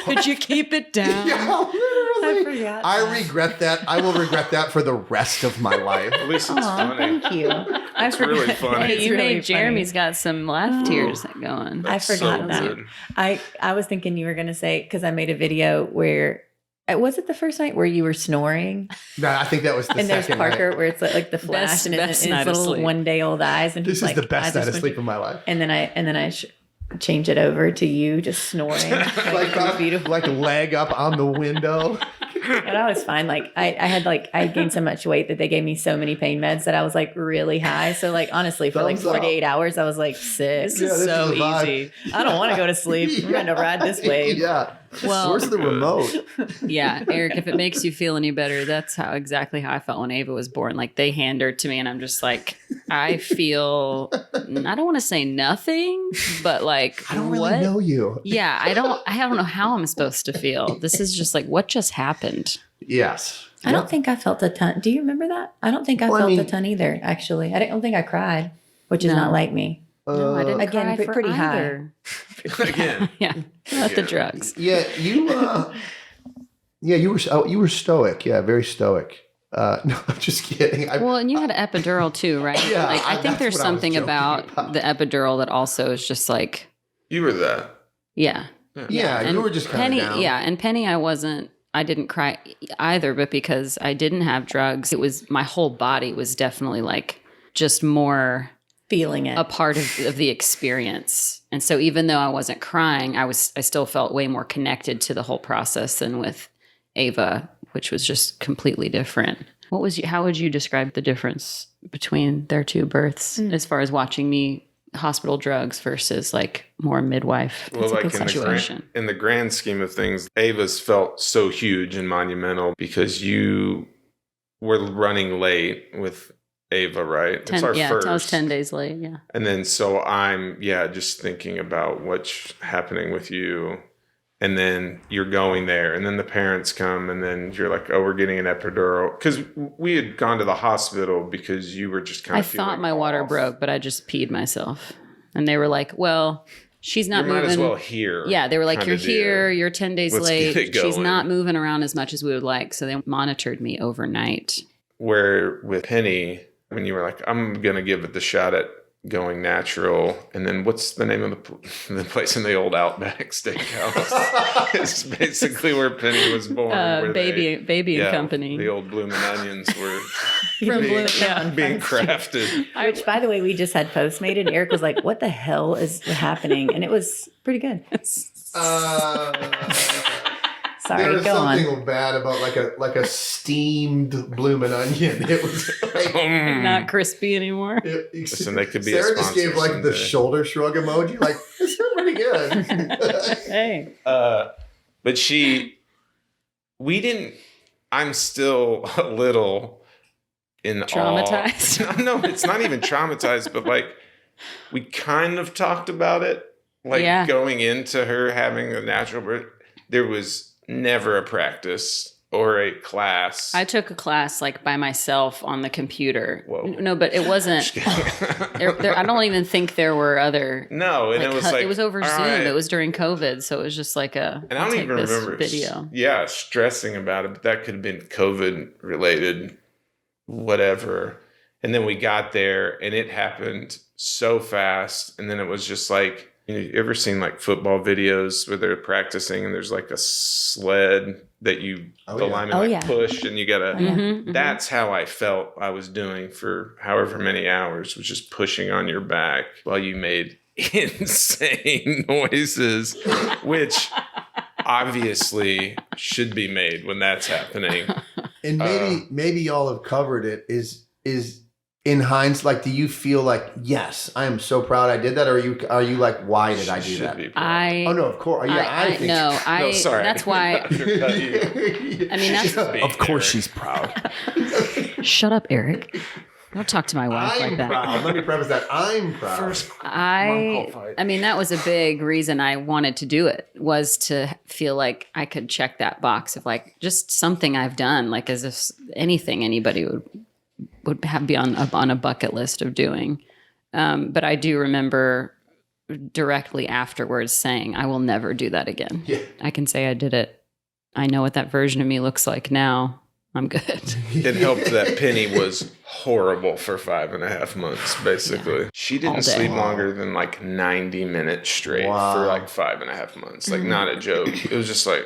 Could you keep it down? Yeah, literally. I regret that. I will regret that for the rest of my life. At least it's funny. Thank you. It's really funny. Hey, you really made Jeremy's got some laugh tears going. I forgot so that. good. I was thinking you were going to say, because I made a video where, was it the first night where you were snoring? No, I think that was the and there's second Parker night. where it's like the flash and his night of little sleep. 1 day old eyes. And This he's is like, the best night of sleep of my life. And then I change it over to you just snoring. Like, beautiful. like leg up on the window. And I was fine. Like I gained so much weight that they gave me so many pain meds that I was like really high. So like honestly, for like Thumbs up. 48 hours, I was like sick. This is so the vibe. easy. I don't want to go to sleep. I'm going to ride this wave. Yeah. Well- Where's the remote? Yeah, Eric, if it makes you feel any better, that's exactly how I felt when Ava was born. Like they hand her to me and I'm just like, I feel, I don't want to say nothing, but like, I don't really what? know you. Yeah, I don't know how I'm supposed to feel. This is just like, what just happened? Yes. I don't think I felt a ton. Do you remember that? I don't think I Well, I felt mean- a ton either, actually. I don't think I cried, which is No. not like me. No, I didn't Again, cry for pretty high. either. Again. Yeah, not the drugs. Yeah, you were stoic. Yeah, very stoic. No, I'm just kidding. Well, and you had an epidural too, right? Yeah, like I think that's there's what I was something joking about about. the epidural that also is just like, You were that. yeah. Yeah, And you were just kind Penny, of down. yeah, and Penny, I didn't cry either, but because I didn't have drugs, it was my whole body was definitely like just more Feeling it. a part of the experience. And so even though I wasn't crying, I still felt way more connected to the whole process than with Ava, which was just completely different. How would you describe the difference between their two births as far as watching me hospital drugs versus like more midwife? Well, like situation. in the grand scheme of things, Ava's felt so huge and monumental because you were running late with Ava, right? It's our I first. was 10 days late, yeah. And then so I'm, just thinking about what's happening with you. And then you're going there, and then the parents come, and then you're like, oh, we're getting an epidural. Because we had gone to the hospital because you were just kind of I thought my water broke, but I just peed myself. And they were like, well, she's not moving. Might as well here. Yeah, they were like, you're here, you're 10 days late. She's going. not moving around as much as we would like. So they monitored me overnight. Where with Penny, when you were like, I'm going to give it the shot at going natural. And then what's the name of the place in the old Outback Steakhouse? It's basically where Penny was born. Baby and Company. The old Bloomin' Onions were From being crafted. Which, by the way, we just had Postmated, and Eric was like, what the hell is happening? And it was pretty good. Sorry, there was go something on. bad about like a steamed bloomin' onion. It was like, not crispy anymore. Listen, they could be Sarah a just sponsor gave like someday. the shoulder shrug emoji. Like, it's still pretty good. Hey. But we didn't. I'm still a little in Traumatized? awe. No, it's not even traumatized, but like we kind of talked about it, like going into her having a natural birth. There was never a practice or a class. I took a class like by myself on the computer. Whoa. No, but it wasn't. I don't even think there were other. No, and like, it was like it was over Zoom. Right. It was during COVID, so it was just like a. And I don't even remember video. Yeah, stressing about it, but that could have been COVID related, whatever. And then we got there, and it happened so fast, and then it was just like. You ever seen like football videos where they're practicing and there's like a sled that lineman push and you gotta, that's how I felt I was doing for however many hours, was just pushing on your back while you made insane noises, which obviously should be made when that's happening. And maybe y'all have covered it is in hindsight, like, do you feel like, yes, I am so proud I did that? Or are you like, why did I do that? Oh no, of course. Yeah, I think. No, sorry. That's why. I mean, that's. Of course, she's proud. Shut up, Eric. Don't talk to my wife like that. Proud. Let me preface that. I'm proud. I mean, that was a big reason I wanted to do it, was to feel like I could check that box of like just something I've done, like as if anything anybody would be on a bucket list of doing. But I do remember directly afterwards saying, I will never do that again. Yeah. I can say I did it. I know what that version of me looks like now. I'm good. It helped that Penny was horrible for 5.5 months, basically. Yeah. She didn't sleep longer than like 90 minutes straight for like 5.5 months. Like, not a joke. It was just like,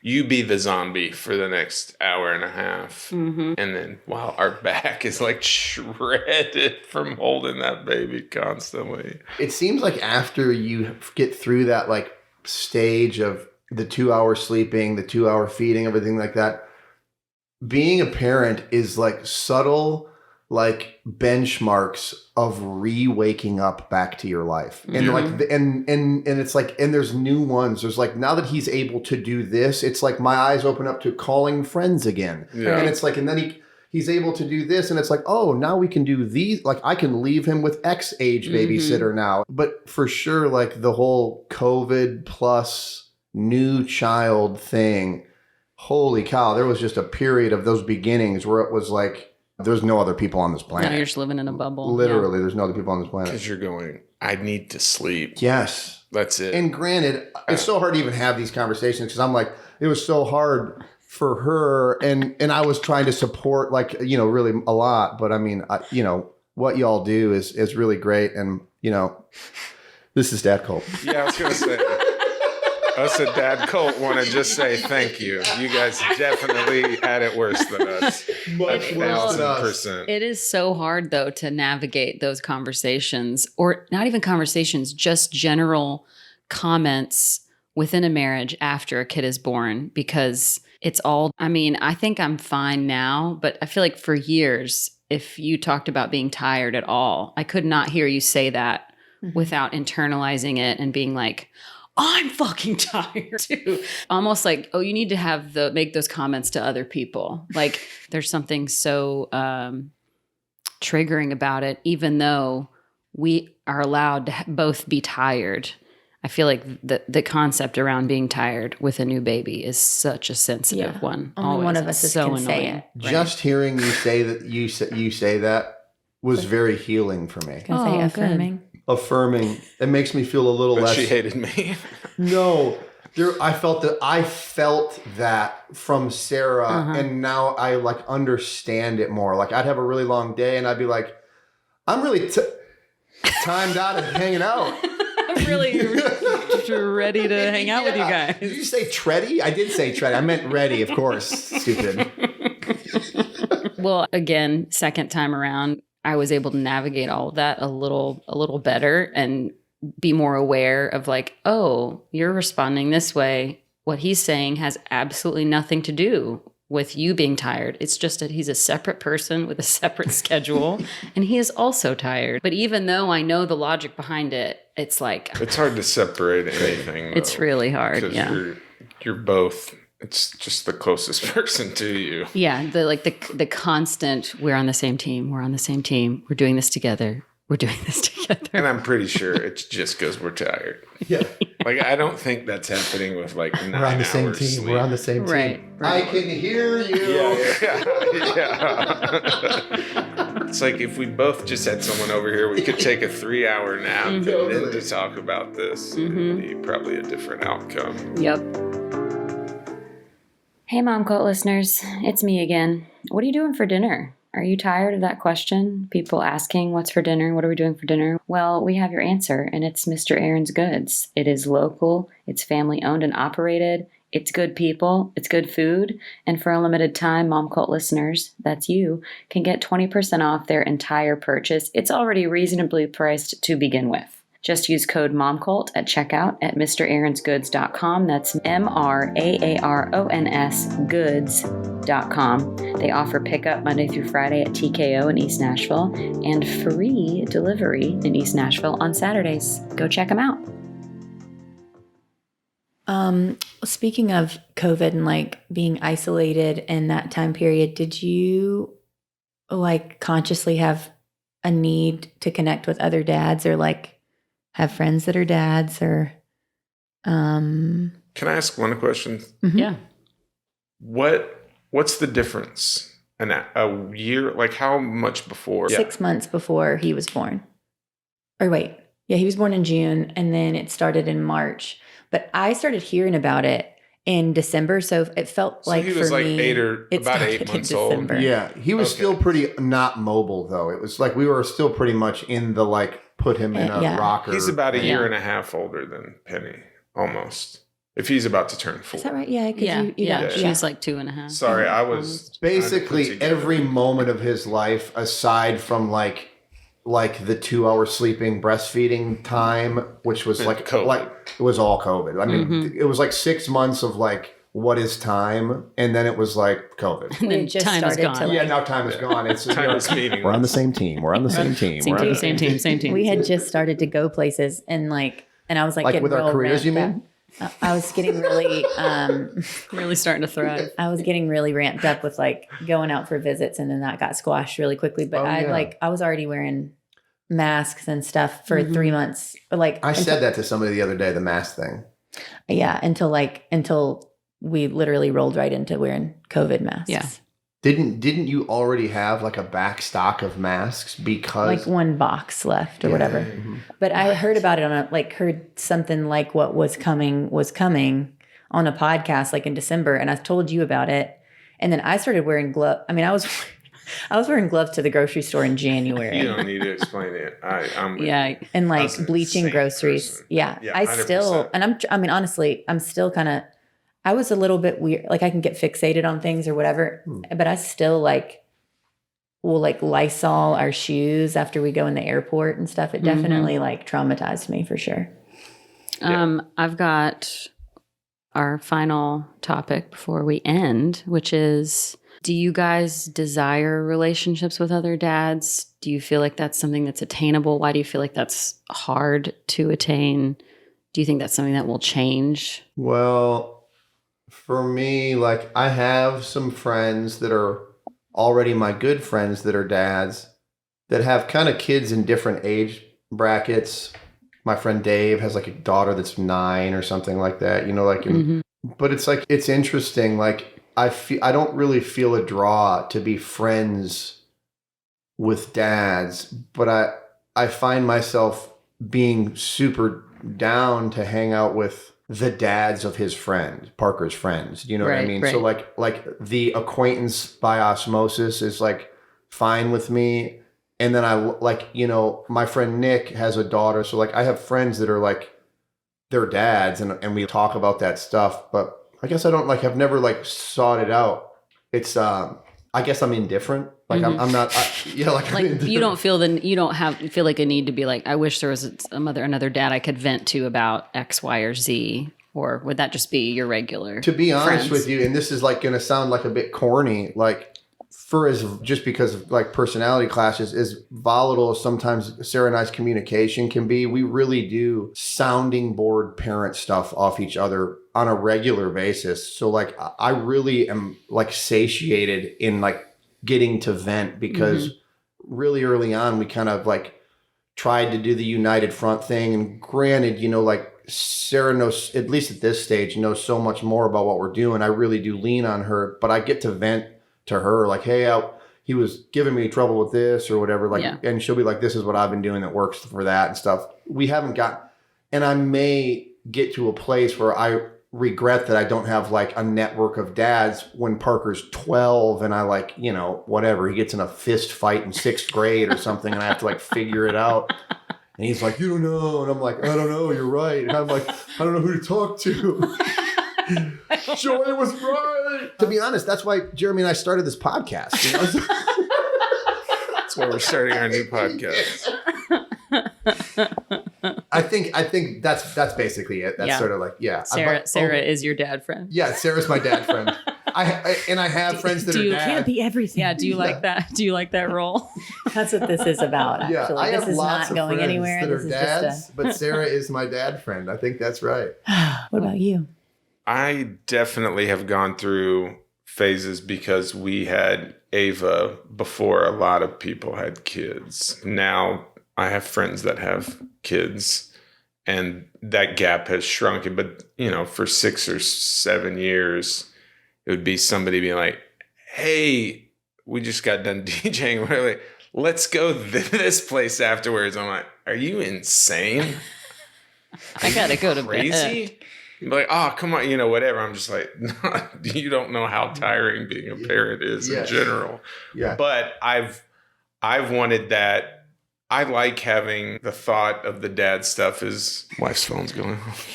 you be the zombie for the next hour and a half. And then while our back is like shredded from holding that baby constantly. It seems like after you get through that like stage of the 2 hour sleeping, the 2 hour feeding, everything like that, being a parent is like subtle, like benchmarks of re-waking up back to your life. And like, and it's like, and there's new ones. There's like, now that he's able to do this, it's like my eyes open up to calling friends again. Yeah. And it's like, and then he's able to do this, and it's like, oh, now we can do these. Like, I can leave him with X age babysitter now. But for sure, like the whole COVID plus new child thing, holy cow, there was just a period of those beginnings where it was like, there's no other people on this planet. Now you're just living in a bubble. Literally, there's no other people on this planet. Because you're going, I need to sleep. Yes. That's it. And granted, it's so hard to even have these conversations because I'm like, it was so hard for her. And I was trying to support, like, you know, really a lot. But I mean, you know, what y'all do is really great. And, you know, this is Dadcult. Yeah, I was going to say. Us at Dadcult want to just say thank you. You guys definitely had it worse than us. Much worse than us. 1,000%. It is so hard, though, to navigate those conversations, or not even conversations, just general comments within a marriage after a kid is born, because it's all, I mean, I think I'm fine now, but I feel like for years, if you talked about being tired at all, I could not hear you say that without internalizing it and being like, I'm fucking tired too. Almost like, oh, you need to make those comments to other people. Like, there's something so triggering about it, even though we are allowed to both be tired. I feel like the concept around being tired with a new baby is such a sensitive one. Only one of us It's so can say annoying. it. Just hearing you say that you say that was very healing for me. Can I say Oh, affirming? Affirming. It makes me feel a little But less. she hated me. No, I felt that from Sarah, and now I like understand it more. Like I'd have a really long day, and I'd be like, I'm really timed out and hanging out. I'm really ready to hang out with you guys. Did you say tready? I did say tready. I meant ready, of course. Stupid. Well, again, second time around, I was able to navigate all of that a little better and be more aware of like, oh, you're responding this way. What he's saying has absolutely nothing to do with you being tired. It's just that he's a separate person with a separate schedule and he is also tired. But even though I know the logic behind it, it's like It's hard to separate anything. Though, it's really hard. 'cause Yeah. You're both. It's just the closest person to you. Yeah. The constant, we're on the same team. We're on the same team. We're doing this together. We're doing this together. And I'm pretty sure it's just because we're tired. Yeah. Like, I don't think that's happening with like 9 We're on the same hours team. sleep. We're on the same team. Right. I can hear you. Yeah. It's like if we both just had someone over here, we could take a 3-hour nap and then to talk about this. It'd be probably a different outcome. Yep. Hey, Momcult listeners. It's me again. What are you doing for dinner? Are you tired of that question? People asking, what's for dinner? What are we doing for dinner? Well, we have your answer, and it's Mr. Aaron's Goods. It is local. It's family owned and operated. It's good people. It's good food. And for a limited time, Momcult listeners, that's you, can get 20% off their entire purchase. It's already reasonably priced to begin with. Just use code MOMCULT at checkout at MrAaronsGoods.com. That's MRAARONS goods.com. They offer pickup Monday through Friday at TKO in East Nashville and free delivery in East Nashville on Saturdays. Go check them out. Speaking of COVID and like being isolated in that time period, did you like consciously have a need to connect with other dads or like have friends that are dads or Can I ask one question? Yeah. What's the difference? A year, like how much before? 6 months before he was born? Or wait, yeah, he was born in June and then it started in March. But I started hearing about it in December, so it felt So like he was for like me, it about 8 started in months old. December. Yeah, he was still pretty not mobile though. It was like we were still pretty much in the like put him in a Yeah. rocker. He's about a year and a half older than Penny, almost. If he's about to turn 4. Is that right? Yeah, 'cause Yeah. you Yeah. got- She's like 2.5. Sorry, I was basically trying to put together- every moment of his life aside from like the 2 hour sleeping breastfeeding time, which was And like COVID. it was all COVID. I mean, it was like 6 months of like what is time, and then it was like COVID. And We then just time is started gone. to, like- Yeah, now time is gone. It's Time is meaningless. we're on the same team. We're on the same team. Same We're on team, the same team, same team. We had just started to go places and like, and I was like, Like getting with our real careers, you ramped mean? up. I was getting really, Really starting to thrive. I was getting really ramped up with like going out for visits, and then that got squashed really quickly. But Oh, yeah. I was already wearing masks and stuff for 3 months. But like, I said that to somebody the other day, the mask thing. yeah, until we literally rolled right into wearing COVID masks. Yeah. Didn't you already have like a back stock of masks because Like one box left or whatever. Mhm. But I heard about it heard something like what was coming on a podcast like in December, and I told you about it. And then I started wearing gloves. I mean, I was wearing gloves to the grocery store in January. You don't need to explain it. I'm with Yeah. you. And I like was an bleaching insane groceries. person. Yeah. Yeah, I 100%. still, and I mean, honestly, I'm still kind of, I was a little bit weird. Like I can get fixated on things or whatever, but I still like will like Lysol our shoes after we go in the airport and stuff. It definitely like traumatized me for sure. I've got our final topic before we end, which is, do you guys desire relationships with other dads? Do you feel like that's something that's attainable? Why do you feel like that's hard to attain? Do you think that's something that will change? Well, for me, like I have some friends that are already my good friends that are dads that have kind of kids in different age brackets. my friend Dave has like a daughter that's 9 or something like that, you know, like, but it's like, it's interesting. Like I don't really feel a draw to be friends with dads, but I find myself being super down to hang out with the dads of his friends, Parker's friends. You know what I mean? Right. So like the acquaintance by osmosis is like fine with me. And then I like, you know, my friend Nick has a daughter. So like I have friends that are like their dads and we talk about that stuff, but I guess I don't like, I've never like sought it out. It's, I guess I'm indifferent. Like I'm not, like you don't feel feel like a need to be like, I wish there was another dad I could vent to about X, Y, or Z, or would that just be your regular? To be honest friends? with you, and this is like going to sound like a bit corny, like just because of like personality clashes, as volatile as sometimes Sarah and I's communication can be, we really do sounding board parent stuff off each other on a regular basis. So like I really am like satiated in like getting to vent because really early on we kind of like tried to do the united front thing. And granted, you know, like Sarah knows, at least at this stage, knows so much more about what we're doing. I really do lean on her, but I get to vent to her like, hey, he was giving me trouble with this or whatever. Like, and she'll be like, this is what I've been doing that works for that and stuff. We haven't got, and I may get to a place where I regret that I don't have like a network of dads when Parker's 12 and I like, you know, whatever, he gets in a fist fight in 6th grade or something and I have to like figure it out. And he's like, you don't know. And I'm like, I don't know. You're right. And I'm like, I don't know who to talk to. Joey was right. To be honest, that's why Jeremy and I started this podcast. You know? That's why we're starting our new podcast. I think that's basically it. That's sort of like, Sarah is your dad friend. Yeah, Sarah's my dad friend. I have friends that are dads. Can't be everything. Yeah, do you like that? Do you like that role? That's what this is about, actually. Yeah, I this have is lots not of going friends anywhere. that This are is dads, just but Sarah is my dad friend. I think that's right. What about you? I definitely have gone through phases because we had Ava before a lot of people had kids. Now I have friends that have kids and that gap has shrunken. But, you know, for 6 or 7 years, it would be somebody being like, hey, we just got done DJing. We're like, let's go this place afterwards. I'm like, are you insane? I gotta go to crazy? bed. You'd be like, oh, come on, you know, whatever. I'm just like, no, you don't know how tiring being a parent is in general. Yeah. But I've wanted that. I like having the thought of the dad stuff. Is wife's phone's going off.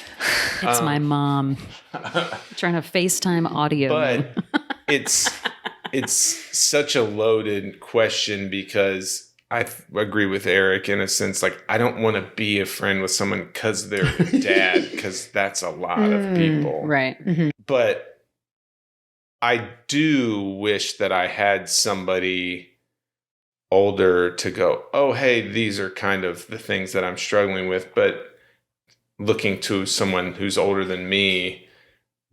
It's my mom trying to FaceTime audio. But it's such a loaded question because I agree with Eric in a sense. Like, I don't want to be a friend with someone because they're a dad, because that's a lot of people. Right. Mm-hmm. But I do wish that I had somebody older to go, oh, hey, these are kind of the things that I'm struggling with. But looking to someone who's older than me,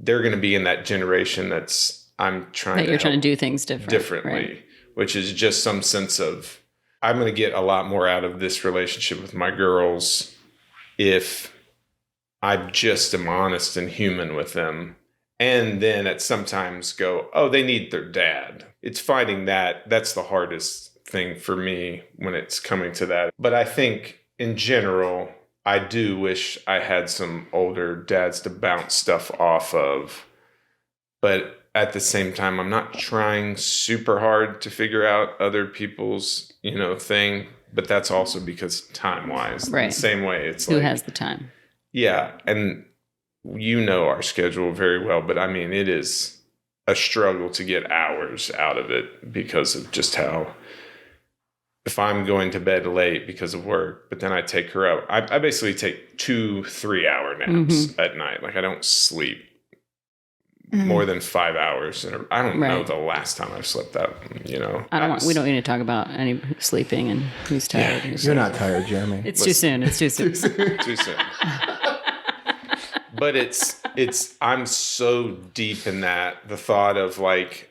they're going to be in that generation you're trying to do things differently, right? Which is just some sense of, I'm going to get a lot more out of this relationship with my girls if I just am honest and human with them. And then at sometimes go, oh, they need their dad. It's finding that's the hardest thing for me when it's coming to that. But I think in general, I do wish I had some older dads to bounce stuff off of. But at the same time, I'm not trying super hard to figure out other people's, thing. But that's also because time-wise, right. The same way it's who has the time? Yeah, and you know our schedule very well, but I mean, it is a struggle to get hours out of it because of just how, if I'm going to bed late because of work, but then I take her out, I basically take 2-3 hour naps at night. Like, I don't sleep more than 5 hours. I don't know the last time I've slept that, we don't need to talk about any sleeping and who's tired. Yeah, you're not tired, Jeremy. It's too soon. Too soon. But I'm so deep in that, the thought of like,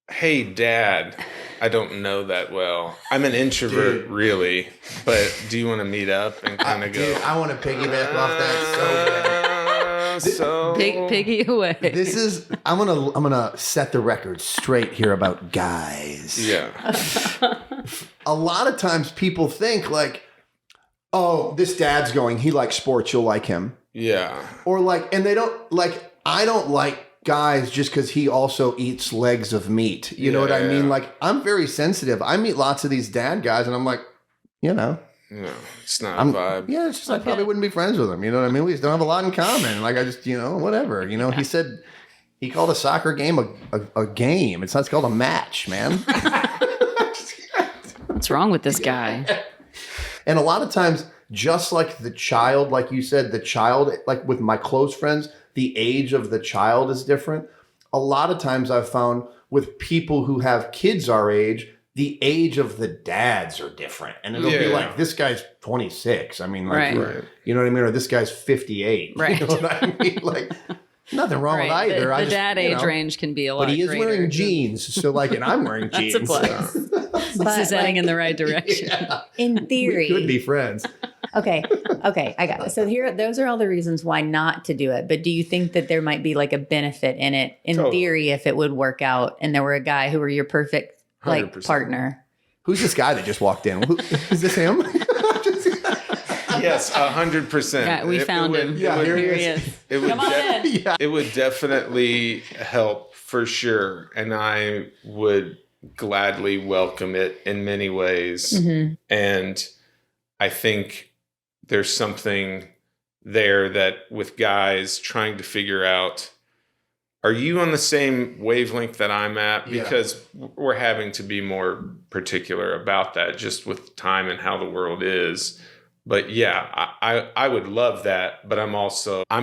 hey, Dad, I don't know that well. I'm an introvert, really. But do you want to meet up and kind of go? Dude, I want to piggyback off that so bad. So Piggy away. This is I'm gonna set the record straight here about guys. yeah, A lot of times people think like, oh, this dad's going, he likes sports, you'll like him. yeah, Or like, and they don't like, I don't like guys just because he also eats legs of meat. You know what I mean? Yeah. Like, I'm very sensitive. I meet lots of these dad guys and I'm like, you know, no, it's not I'm, a vibe. yeah, it's just I probably wouldn't be friends with him. You know what I mean? We just don't have a lot in common. Like, I just, you know, whatever. You know, he said he called a soccer game a game. It's called a match, man. What's wrong with this guy? And a lot of times, just like the child, like you said, the child, like with my close friends, the age of the child is different. A lot of times I've found with people who have kids our age, the age of the dads are different. And it'll be Yeah. like, this guy's 26. I mean, like, Right. you know what I mean? Or this guy's 58. Right. You know what I mean? Like, nothing wrong with Right. either. The dad age range can be a lot But he is greater. wearing jeans. So like, and I'm wearing jeans. That's a plus. This But, is heading like, in the right direction. Yeah. In theory. We could be friends. Okay. I got it. So those are all the reasons why not to do it. But do you think that there might be like a benefit in it, in Totally. theory, if it would work out and there were a guy who were your perfect like 100%. partner? Who's this guy that just walked in? Is this him? Yes, 100%. Yeah, we found him. Yeah, here he Here he is. is. It would Come on in. Yeah. It would definitely help for sure. And I would gladly welcome it in many ways. Mm-hmm. And I think there's something there that with guys trying to figure out, are you on the same wavelength that I'm at? Yeah. Because we're having to be more particular about that just with time and how the world is. But yeah, I would love that, but I'm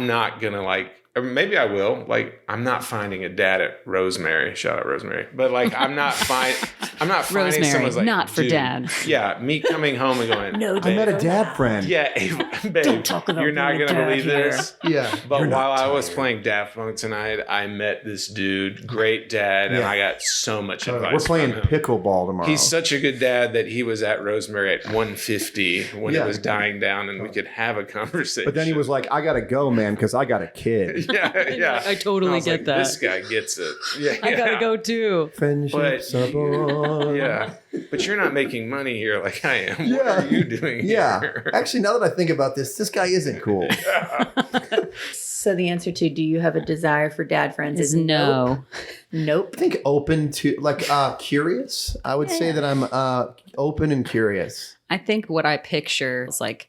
not gonna like, or maybe I will. Like, I'm not finding a dad at Rosemary. Shout out Rosemary. But like, I'm not finding Rosemary, someone's like, not for dude, dad. Yeah, me coming home and going, No, I met a dad friend. yeah, babe, Don't talk about you're not being a gonna dad believe here. this. Yeah. But You're not while I was tired. playing Daft Punk tonight, I met this dude, great dad, and Yeah. I got so much advice. We're playing from him. pickleball tomorrow. He's such a good dad that he was at Rosemary at 150 when Yeah. it was dying down and we could have a conversation. but then he was like, I got to go, man, because I got a kid. yeah. I totally And was get like, that. This guy gets it. Yeah, I gotta yeah. go too. Friendships But- are born. Yeah. But you're not making money here like I am. What Yeah. are you doing Yeah. here? Actually, now that I think about this guy isn't cool. So the answer to do you have a desire for dad friends Is is no. Nope. I think open to, like, curious. I would say that I'm open and curious. I think what I picture is like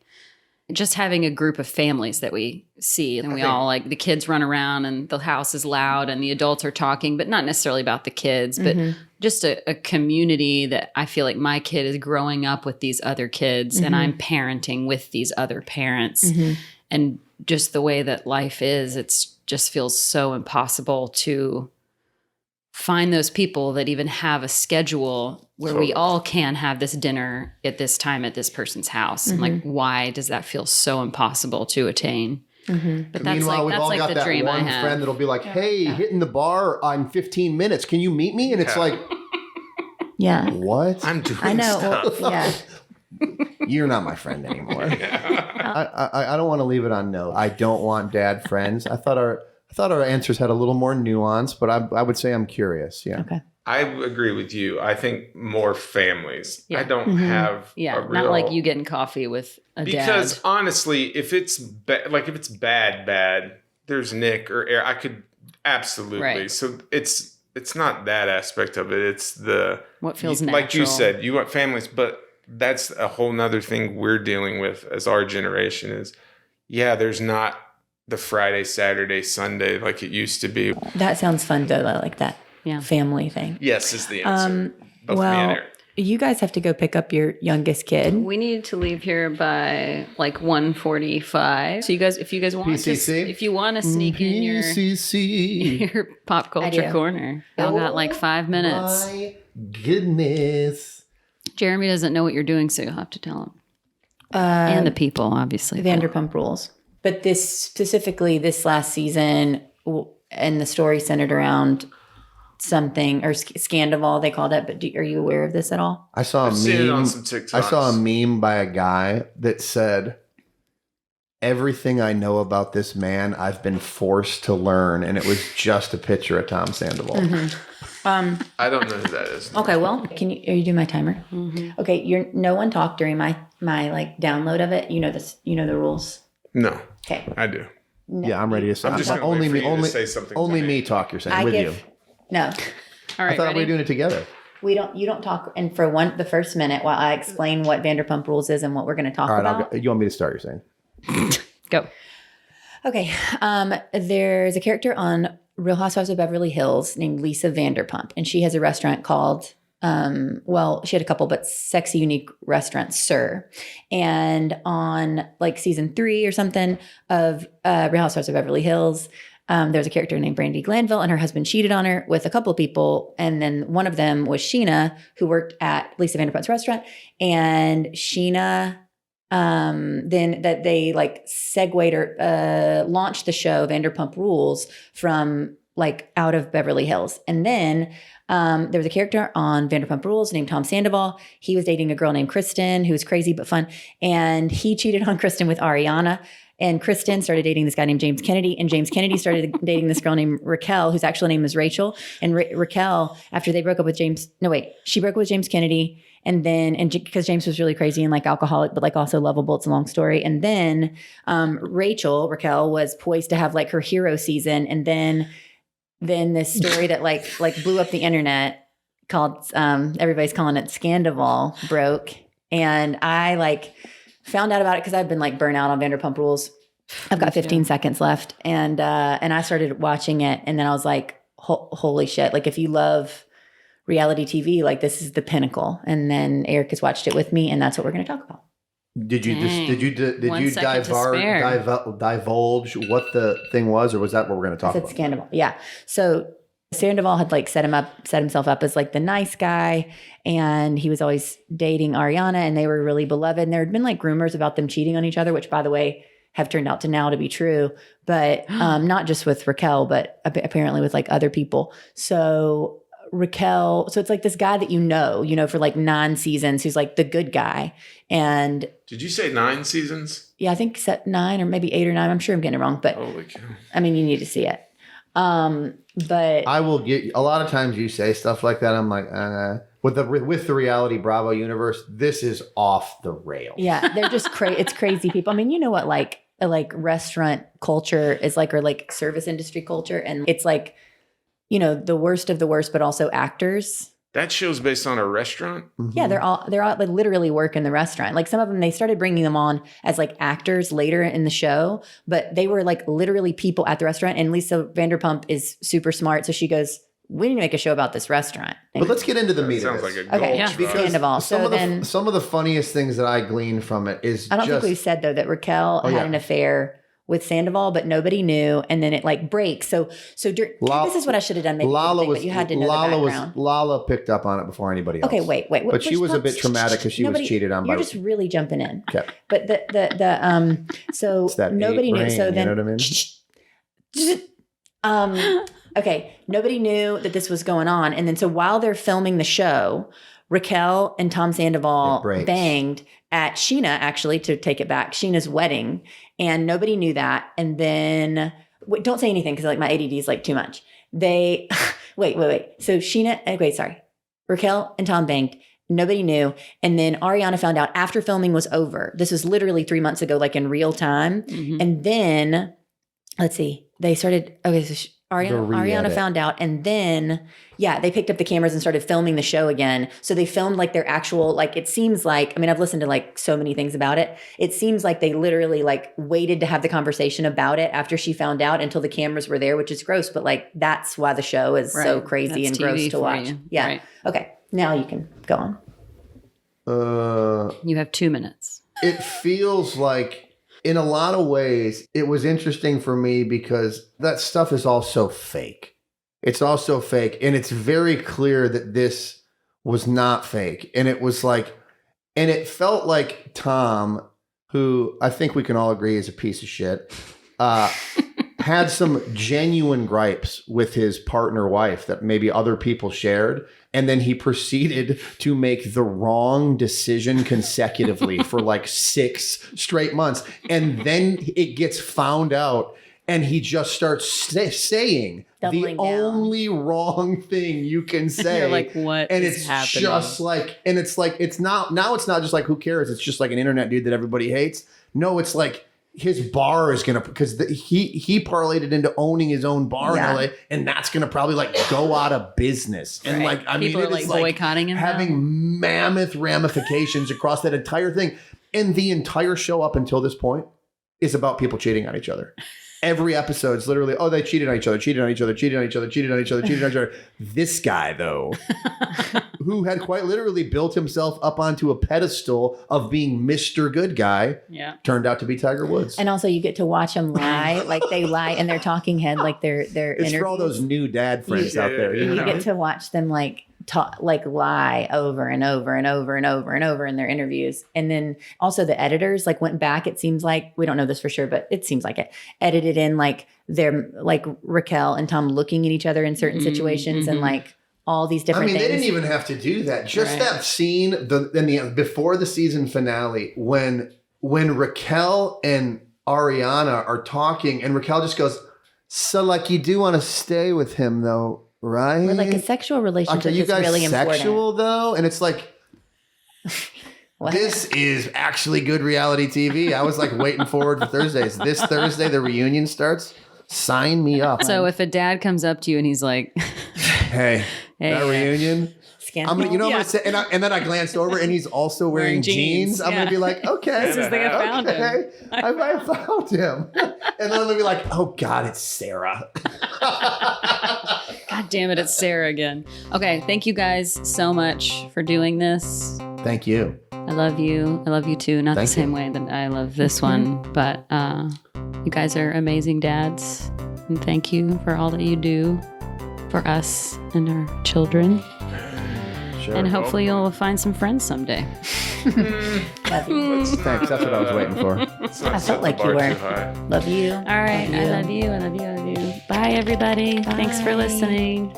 just having a group of families that we see and we all like the kids run around and the house is loud and the adults are talking, but not necessarily about the kids, but just a community that I feel like my kid is growing up with these other kids and I'm parenting with these other parents. And just the way that life is, it's just feels so impossible to find those people that even have a schedule where we all can have this dinner at this time at this person's house. And like, why does that feel so impossible to attain? But that's Meanwhile, we've all got the that dream I one have. friend that'll be like, hey, hitting the bar in 15 minutes. Can you meet me? And it's like, Yeah. what? I'm doing I know. stuff. Well, yeah. You're not my friend anymore. I don't want to leave it on no. I don't want dad friends. I thought our answers had a little more nuance, but I would say I'm curious. Yeah. Okay. I agree with you. I think more families. Yeah. I don't have Yeah, a real, not like you getting coffee with a because dad. honestly, if it's if it's bad, there's Nick or Eric. I could absolutely. Right. So it's not that aspect of it. It's the What feels like you natural. said. You want families, but that's a whole nother thing we're dealing with as our generation is. Yeah, there's not the Friday, Saturday, Sunday like it used to be. That sounds fun though. I like that. Yeah. Family thing. Yes, is the answer. Both me and Well, Eric. you guys have to go pick up your youngest kid. We need to leave here by like 1:45. So you guys, if you guys want PCC? if you want to sneak in PCC. your pop culture do. corner, y'all got like 5 minutes. My goodness. Jeremy doesn't know what you're doing, so you'll have to tell him. And the people, obviously. Vanderpump Rules. But this specifically, this last season, and the story centered around something, or Scandival, they called it. But are you aware of this at all? I saw a I've seen it on meme. some TikToks. I saw a meme by a guy that said, "Everything I know about this man, I've been forced to learn," and it was just a picture of Tom Sandoval. I don't know who that is. Okay, well, are you doing my timer? Mm-hmm. Okay, no one talked during my like download of it. You know this. You know the rules. No, Okay. I do. No. Yeah, I'm ready to say. I'm just gonna only wait for me. you to say something to Only me. me talk. You're saying I with give you. no. All I right, thought ready? we were doing it together. We don't. You don't talk. And for the first minute, while I explain what Vanderpump Rules is and what we're going to talk All right, about. you want me to start? You're saying. Go. Okay. There's a character on Real Housewives of Beverly Hills named Lisa Vanderpump, and she has a restaurant called, she had a couple, but Sexy Unique Restaurant, Sir. And on like season 3 or something of Real Housewives of Beverly Hills, there's a character named Brandi Glanville, and her husband cheated on her with a couple of people. And then one of them was Sheena, who worked at Lisa Vanderpump's restaurant. And Sheena, then that they like segued or launched the show Vanderpump Rules from like out of Beverly Hills. And then there was a character on Vanderpump Rules named Tom Sandoval. He was dating a girl named Kristen, who was crazy but fun. And he cheated on Kristen with Ariana. And Kristen started dating this guy named James Kennedy. And James Kennedy started dating this girl named Raquel, whose actual name is Rachel. And Raquel, after they broke up with she broke up with James Kennedy. And then, because James was really crazy and like alcoholic, but like also lovable. It's a long story. And then Raquel was poised to have like her hero season. And then this story that like blew up the internet called, everybody's calling it Scandival, broke. And I like found out about it because I've been like burnt out on Vanderpump Rules. I've got 15 seconds left. And I started watching it. And then I was like, holy shit. Like if you love reality TV, like this is the pinnacle. And then Eric has watched it with me, and that's what we're going to talk about. Did you did 1 you second to spare. divulge what the thing was, or was that what we're going to talk It's about? Scandival. Yeah. So Sandoval had like set himself up as like the nice guy, and he was always dating Ariana, and they were really beloved. And there had been like rumors about them cheating on each other, which by the way have turned out to now to be true, but not just with Raquel, but apparently with like other people. So Raquel, so it's like this guy that you know for like 9 seasons, who's like the good guy. And Did you say 9 seasons? yeah, I think set 9 or maybe 8 or 9. I'm sure I'm getting it wrong, but Holy cow. I mean, you need to see it. But I will get a lot of times you say stuff like that. I'm like, with the reality Bravo universe, this is off the rails. yeah, they're just it's crazy people. I mean, you know what, like restaurant culture is like, or like service industry culture. And it's like, the worst of the worst, but also actors. That show's based on a restaurant? Mhm. Yeah, they're all like literally work in the restaurant. Like some of them, they started bringing them on as like actors later in the show, but they were like literally people at the restaurant. And Lisa Vanderpump is super smart, so she goes, "We need to make a show about this restaurant." But let's get into the meat Sounds of like this. a gold Okay, yeah. rush. Scandival. Some of the funniest things that I gleaned from it is I don't just think we said though that Raquel had an affair with Sandoval, but nobody knew, and then it like breaks. So this is what I should have done. Maybe but you had to know the background. Lala picked up on it before anybody else. Okay, wait. But she was a bit traumatic because she was cheated on by. You're just really jumping in. Okay. But so It's that nobody knew. brain, So then, you know what I mean? Okay, nobody knew that this was going on, and then so while they're filming the show, Raquel and Tom Sandoval banged at Sheena, actually, to take it back, Sheena's wedding, and nobody knew that. And then don't say anything because like my ADD is like too much. They wait. So Raquel and Tom banged. Nobody knew. And then Ariana found out after filming was over. This was literally 3 months ago, like in real time. Mhm. And then let's see, they started. Okay, so Ariana found out, and then they picked up the cameras and started filming the show again. So they filmed like their actual, like it seems like, I mean, I've listened to like so many things about it. It seems like they literally like waited to have the conversation about it after she found out until the cameras were there, which is gross. But like that's why the show is so crazy That's and gross TV to for watch. you. Yeah. Right. Okay. Now you can go on. You have 2 minutes. It feels like, in a lot of ways, it was interesting for me because that stuff is all so fake. It's all so fake. And it's very clear that this was not fake. And it was like, and it felt like Tom, who I think we can all agree is a piece of shit, had some genuine gripes with his partner wife that maybe other people shared. And then he proceeded to make the wrong decision consecutively for like 6 straight months. And then it gets found out and he just starts saying Doubling the down. only wrong thing you can say. You're like, what and is it's happening? just like, and it's like, it's not, now it's not just like, who cares? It's just like an internet dude that everybody hates. No, it's like, his bar is gonna, because he parlayed it into owning his own bar in LA, and that's gonna probably like go out of business. And like, I People mean, are it is like boycotting him now? having mammoth ramifications across that entire thing. And the entire show up until this point is about people cheating on each other. Every episode is literally, oh, they cheated on each other, cheated on each other, cheated on each other, cheated on each other, cheated on each other. This guy, though, who had quite literally built himself up onto a pedestal of being Mr. Good Guy, turned out to be Tiger Woods. And also, you get to watch them lie, like they lie in their talking head, like their It's for all those new dad friends out there. You get to watch them like talk, like lie over and over and over and over and over in their interviews. And then also the editors like went back. It seems like, we don't know this for sure, but it seems like it edited in like their, like Raquel and Tom looking at each other in certain situations and like all these different things. They didn't even have to do that. Just that scene before the season finale when Raquel and Ariana are talking and Raquel just goes, so like you do want to stay with him though, right? Or like a sexual relationship are you guys really sexual important. Though? And it's like, this is actually good reality TV. I was like waiting forward for Thursdays. This Thursday, the reunion starts. Sign me up. So if a dad comes up to you and he's like, hey, that reunion. I'm gonna say, and then I glanced over and he's also wearing jeans. I'm gonna be like, okay, this is the I found him. I found him. And then I'm gonna be like, oh God, it's Sarah. God damn it, it's Sarah again. Okay, thank you guys so much for doing this. Thank you. I love you. I love you too. Not the same way that I love this one, but you guys are amazing dads. And thank you for all that you do for us and our children. Sure. And hopefully you'll find some friends someday. Love you. Thanks. That's what I was waiting for. I felt like you were. Love you. All right. I love you. I love you. I love you. Bye, everybody. Bye. Thanks for listening.